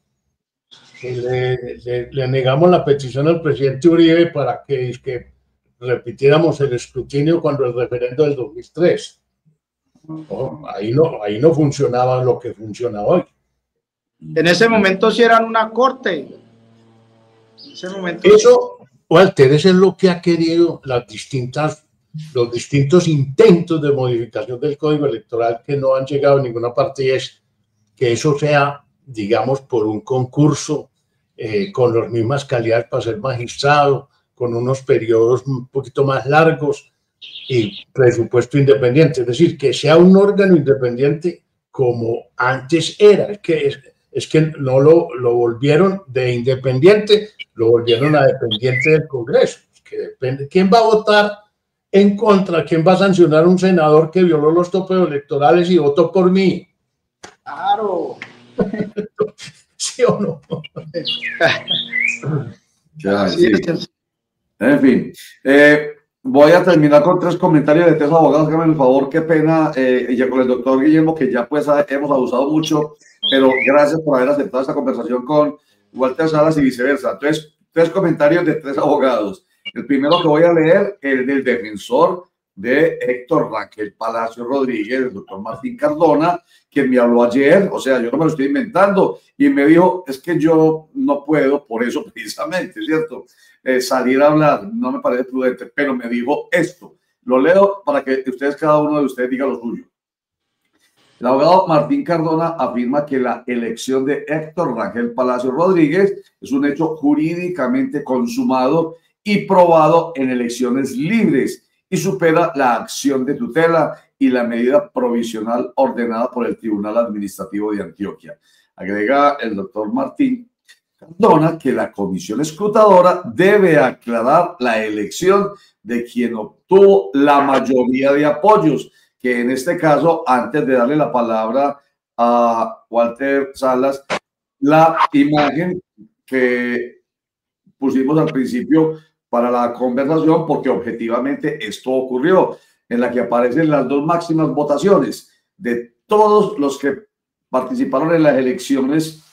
que le negamos la petición al presidente Uribe para que repitiéramos el escrutinio cuando el referendo del 2003. No, ahí no funcionaba lo que funciona hoy. En ese momento sí eran una corte. En ese momento eso, Walter, eso es lo que ha querido los distintos intentos de modificación del Código Electoral que no han llegado a ninguna parte, y es que eso sea, digamos, por un concurso con las mismas calidades para ser magistrado, con unos periodos un poquito más largos y presupuesto independiente. Es decir, que sea un órgano independiente como antes era. Es que no lo volvieron de independiente, lo volvieron a dependiente del Congreso. Que depende. ¿Quién va a votar en contra? ¿Quién va a sancionar a un senador que violó los topes electorales y votó por mí? Claro. ¿Sí o no? Ya, sí. En fin, voy a terminar con 3 comentarios de 3 abogados. Háganme el favor, qué pena, ya con el doctor Guillermo, que ya pues hemos abusado mucho, pero gracias por haber aceptado esta conversación con Walter Salas y viceversa. Entonces, 3 comentarios de 3 abogados. El primero que voy a leer es del defensor de Héctor Rangel Palacio Rodríguez, el doctor Martín Cardona, quien me habló ayer. O sea, yo no me lo estoy inventando, y me dijo, es que yo no puedo, por eso precisamente, ¿cierto? Salir a hablar, no me parece prudente, pero me dijo esto. Lo leo para que ustedes, cada uno de ustedes, diga lo suyo. El abogado Martín Cardona afirma que la elección de Héctor Rangel Palacio Rodríguez es un hecho jurídicamente consumado y probado en elecciones libres y supera la acción de tutela y la medida provisional ordenada por el Tribunal Administrativo de Antioquia. Agrega el doctor Martín Cardona que la comisión escrutadora debe aclarar la elección de quien obtuvo la mayoría de apoyos, que en este caso, antes de darle la palabra a Walter Salas, la imagen que pusimos al principio para la conversación, porque objetivamente esto ocurrió, en la que aparecen las 2 máximas votaciones de todos los que participaron en las elecciones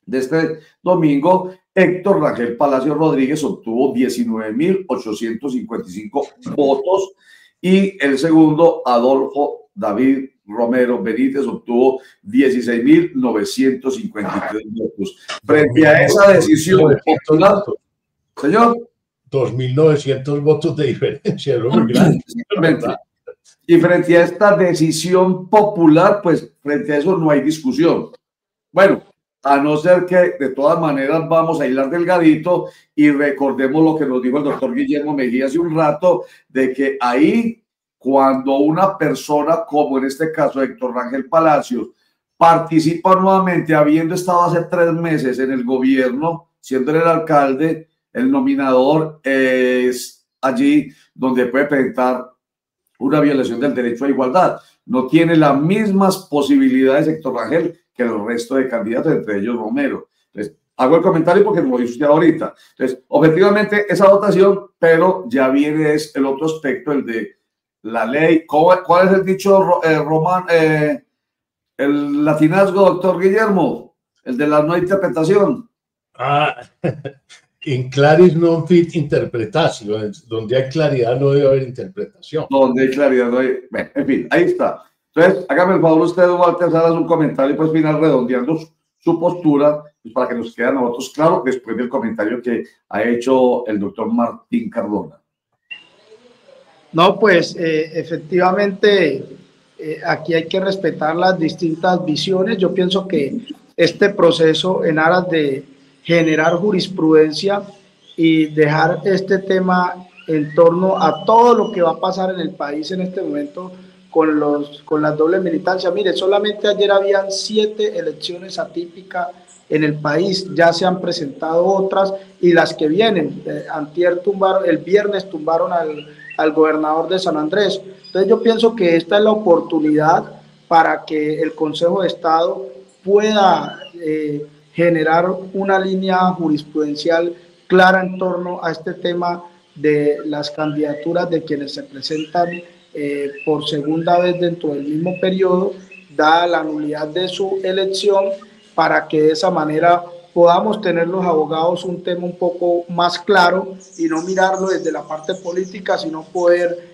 de este domingo. Héctor Rangel Palacio Rodríguez obtuvo 19.855 votos y el segundo, Adolfo David Romero Benítez, obtuvo 16.953 votos. Frente a esa decisión popular, señor, 2.900 votos de diferencia, ¿no? Muy grande. Y frente a esta decisión popular, pues frente a eso no hay discusión. Bueno, a no ser que de todas maneras vamos a hilar delgadito y recordemos lo que nos dijo el doctor Guillermo Mejía hace un rato, de que ahí, cuando una persona, como en este caso Héctor Rangel Palacios, participa nuevamente, habiendo estado hace 3 meses en el gobierno, siendo el alcalde, el nominador es allí donde puede presentar una violación del derecho a igualdad. No tiene las mismas posibilidades Héctor Rangel que el resto de candidatos, entre ellos Romero. Entonces, hago el comentario porque me lo dice usted ahorita. Entonces, objetivamente esa votación, pero ya viene el otro aspecto, el de la ley. ¿Cuál es el dicho, Román? El latinazgo, doctor Guillermo, el de la no interpretación. In claris non fit interpretatio, donde hay claridad no debe haber interpretación. Donde hay claridad no hay... Bueno, en fin, ahí está. Entonces, hágame el favor usted, Walter Salas, un comentario pues final redondeando su postura, pues, para que nos quede a nosotros claro después del comentario que ha hecho el doctor Martín Cardona. No, pues efectivamente aquí hay que respetar las distintas visiones. Yo pienso que este proceso, en aras de generar jurisprudencia y dejar este tema en torno a todo lo que va a pasar en el país en este momento con las dobles militancias. Mire, solamente ayer habían 7 elecciones atípicas en el país, ya se han presentado otras y las que vienen. El viernes tumbaron al gobernador de San Andrés. Entonces yo pienso que esta es la oportunidad para que el Consejo de Estado pueda generar una línea jurisprudencial clara en torno a este tema de las candidaturas de quienes se presentan por segunda vez dentro del mismo periodo, dada la nulidad de su elección, para que de esa manera podamos tener los abogados un tema un poco más claro y no mirarlo desde la parte política, sino poder,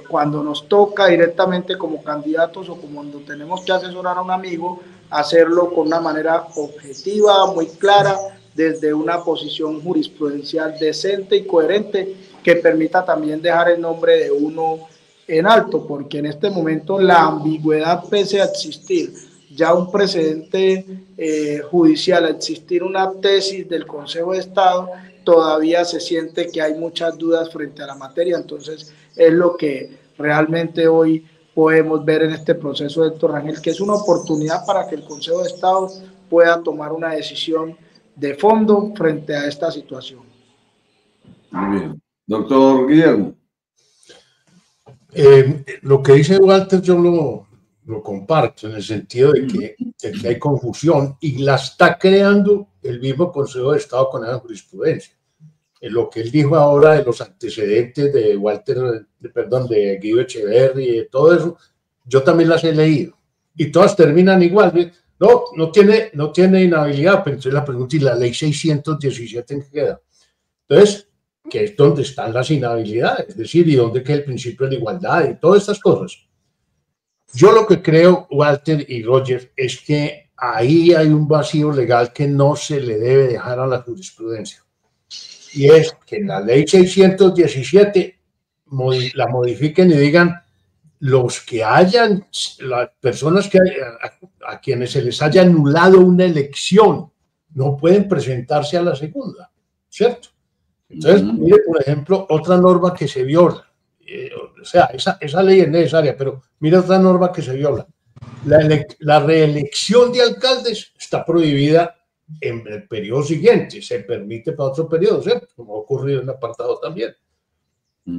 cuando nos toca directamente como candidatos o como cuando tenemos que asesorar a un amigo, hacerlo con una manera objetiva, muy clara, desde una posición jurisprudencial decente y coherente, que permita también dejar el nombre de uno en alto, porque en este momento la ambigüedad, pese a existir ya un precedente judicial, a existir una tesis del Consejo de Estado, todavía se siente que hay muchas dudas frente a la materia. Entonces es lo que realmente hoy podemos ver en este proceso de Héctor Rangel, que es una oportunidad para que el Consejo de Estado pueda tomar una decisión de fondo frente a esta situación. Muy bien. Doctor Guillermo. Lo que dice Walter yo lo comparto, en el sentido de que hay confusión y la está creando el mismo Consejo de Estado con esa jurisprudencia. Lo que él dijo ahora de los antecedentes de de Guido Echeverri, de todo eso, yo también las he leído y todas terminan igual. No tiene inhabilidad, pero entonces la pregunta, ¿y la ley 617 en qué queda? Entonces, que es donde están las inhabilidades, es decir, y dónde queda el principio de la igualdad y todas estas cosas. Yo lo que creo, Walter y Roger, es que ahí hay un vacío legal que no se le debe dejar a la jurisprudencia. Y es que en la ley 617 la modifiquen y digan los que hayan, las personas que a quienes se les haya anulado una elección no pueden presentarse a la segunda, ¿cierto? Entonces, mire, por ejemplo, otra norma que se viola. O sea, esa ley es necesaria, pero mire otra norma que se viola. La reelección de alcaldes está prohibida en el periodo siguiente, se permite para otro periodo, ¿cierto? Como ha ocurrido en el apartado también.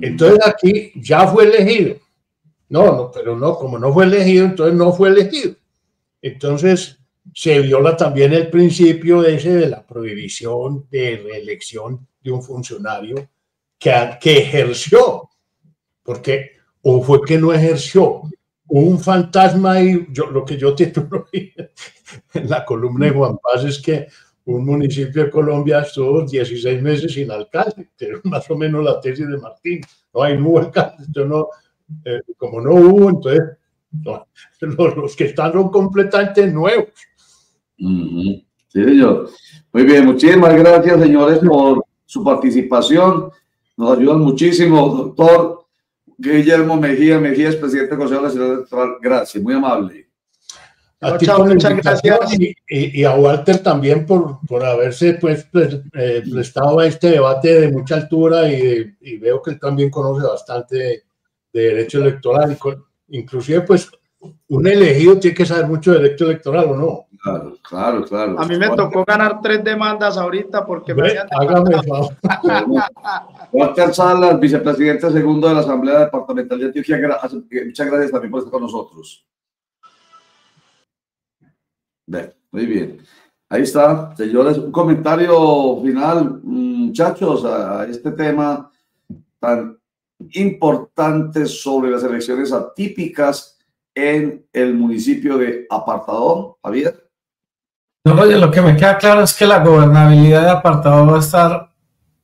Entonces aquí ya fue elegido. Pero como no fue elegido, entonces no fue elegido. Entonces se viola también el principio de la prohibición de reelección de un funcionario que ejerció, porque o fue que no ejerció, un fantasma, y lo que yo titulo en la columna de Juan Paz es que un municipio de Colombia estuvo 16 meses sin alcalde, que es más o menos la tesis de Martín. No hubo alcalde, como no hubo, entonces los que están son completamente nuevos. Sí, señor. Muy bien, muchísimas gracias, señores, por su participación. Nos ayudan muchísimo, doctor Guillermo Mejía, es presidente del Consejo Nacional Electoral. Gracias, muy amable. Muchas gracias. Y a Walter también por haberse prestado a este debate de mucha altura, y veo que él también conoce bastante de derecho electoral. Inclusive, pues, un elegido tiene que saber mucho de derecho electoral, ¿o no? Claro. A mí me tocó ganar 3 demandas ahorita porque me habían demandado. Walter Salas, vicepresidente segundo de la Asamblea Departamental de Antioquia. Muchas gracias también por estar con nosotros. Muy bien. Ahí está, señores. Un comentario final, muchachos, a este tema tan importante sobre las elecciones atípicas en el municipio de Apartadón, Javier. No, oye, lo que me queda claro es que la gobernabilidad de Apartadón va a estar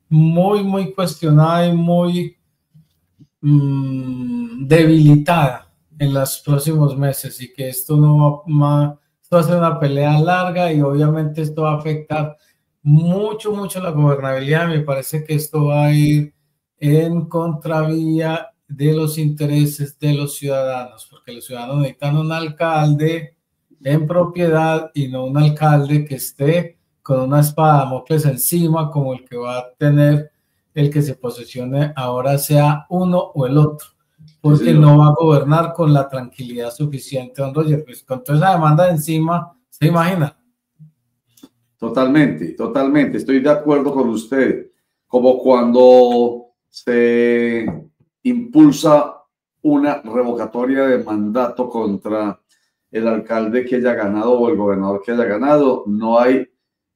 muy cuestionada y muy debilitada en los próximos meses, y que esto va a ser una pelea larga, y obviamente esto va a afectar mucho la gobernabilidad. Me parece que esto va a ir en contravía de los intereses de los ciudadanos, porque los ciudadanos necesitan un alcalde en propiedad y no un alcalde que esté con una espada de Damocles encima, como el que va a tener el que se posesione ahora, sea uno o el otro, porque sí, no va a gobernar con la tranquilidad suficiente. Don Roger, pues con toda esa demanda de encima, ¿se imagina? Totalmente, estoy de acuerdo con usted. Como cuando se impulsa una revocatoria de mandato contra el alcalde que haya ganado o el gobernador que haya ganado, no hay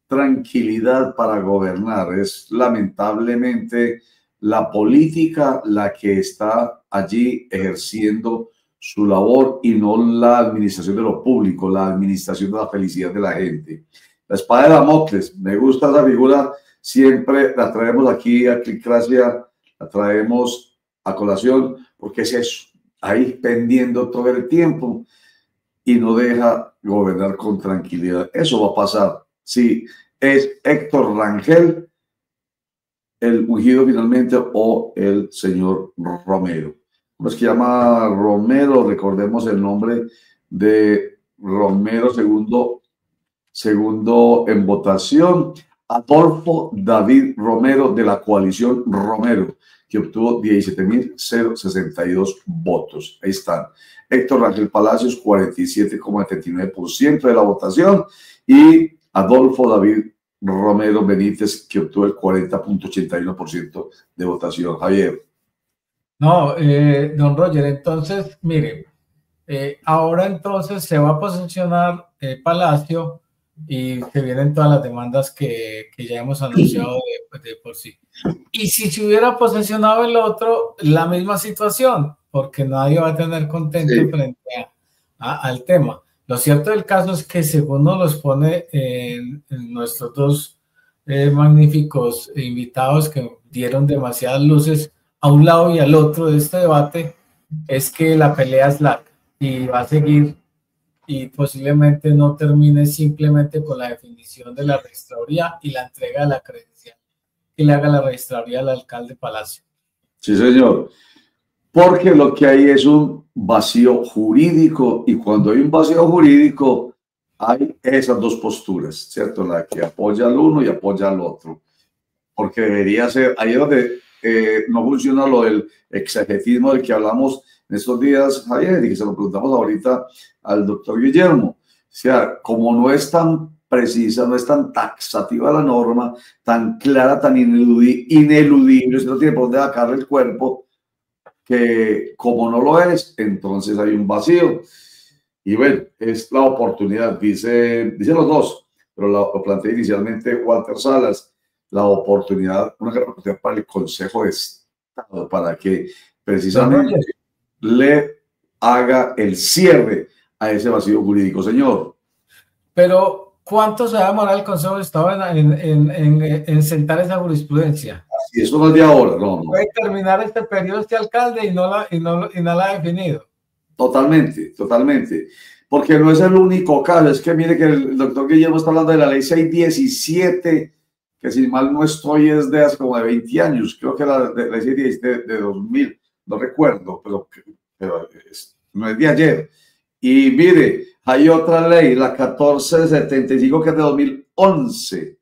tranquilidad para gobernar. Es lamentablemente la política la que está allí ejerciendo su labor y no la administración de lo público, la administración de la felicidad de la gente. La espada de Damocles, me gusta esa figura, siempre la traemos aquí a Clicracia, la traemos a colación, porque es eso, ahí pendiendo todo el tiempo y no deja gobernar con tranquilidad. Eso va a pasar si es Héctor Rangel el ungido finalmente o el señor Romero. ¿Cómo es que llama Romero? Recordemos el nombre de Romero, segundo en votación. Adolfo David Romero, de la coalición Romero, que obtuvo 17.062 votos. Ahí están. Héctor Rangel Palacios, 47,79% de la votación. Y Adolfo David Romero Benítez, que obtuvo el 40,81% de votación. Javier. No, don Roger, entonces, mire, ahora entonces se va a posesionar Palacio y se vienen todas las demandas que ya hemos anunciado de por sí. Y si se hubiera posesionado el otro, la misma situación, porque nadie va a tener contento frente al tema. Lo cierto del caso es que según nos los pone en nuestros dos magníficos invitados que dieron demasiadas luces a un lado y al otro de este debate, es que la pelea es larga y va a seguir y posiblemente no termine simplemente con la definición de la registraduría y la entrega de la credencial que le haga la registraduría al alcalde Palacio. Sí, señor. Porque lo que hay es un vacío jurídico, y cuando hay un vacío jurídico hay esas dos posturas, ¿cierto? La que apoya al uno y apoya al otro. Porque debería ser, ahí es donde no funciona lo del exegetismo del que hablamos en estos días, Javier, y que se lo preguntamos ahorita al doctor Guillermo. O sea, como no es tan precisa, no es tan taxativa la norma, tan clara, tan ineludible, usted no tiene por dónde sacarle el cuerpo, que como no lo es, entonces hay un vacío. Y bueno, es la oportunidad, dicen los dos, pero lo planteé inicialmente Walter Salas, una gran oportunidad para el Consejo de Estado, para que precisamente le haga el cierre a ese vacío jurídico, señor. Pero, ¿cuánto se va a demorar el Consejo de Estado en sentar esa jurisprudencia? Y eso no es de ahora, no. Puede terminar este periodo este alcalde y no la ha definido. Totalmente, totalmente. Porque no es el único caso. Es que mire que el doctor Guillermo está hablando de la ley 617, que si mal no estoy es de hace como de 20 años. Creo que la ley 617 de 2000, no recuerdo, pero no es de ayer. Y mire, hay otra ley, la 1475, que es de 2011.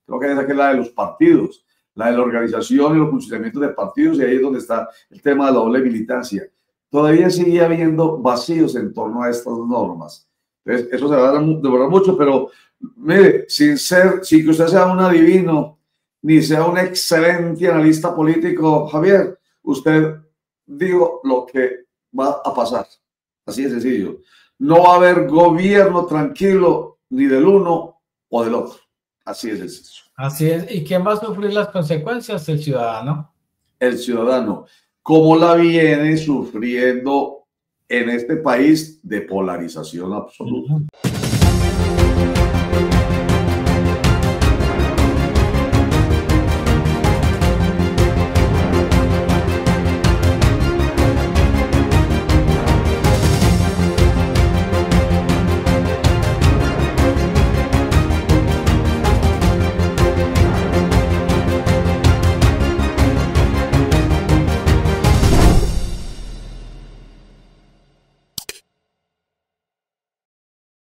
Creo que esa que es la de los partidos, la de la organización y los funcionamientos de partidos, y ahí es donde está el tema de la doble militancia. Todavía sigue habiendo vacíos en torno a estas normas. Entonces, eso se va a demorar mucho, pero mire, sin que usted sea un adivino, ni sea un excelente analista político, Javier, usted dijo lo que va a pasar. Así de sencillo. No va a haber gobierno tranquilo ni del uno o del otro. Así es sencillo. Así es. ¿Y quién va a sufrir las consecuencias? El ciudadano. El ciudadano. Como la viene sufriendo en este país de polarización absoluta.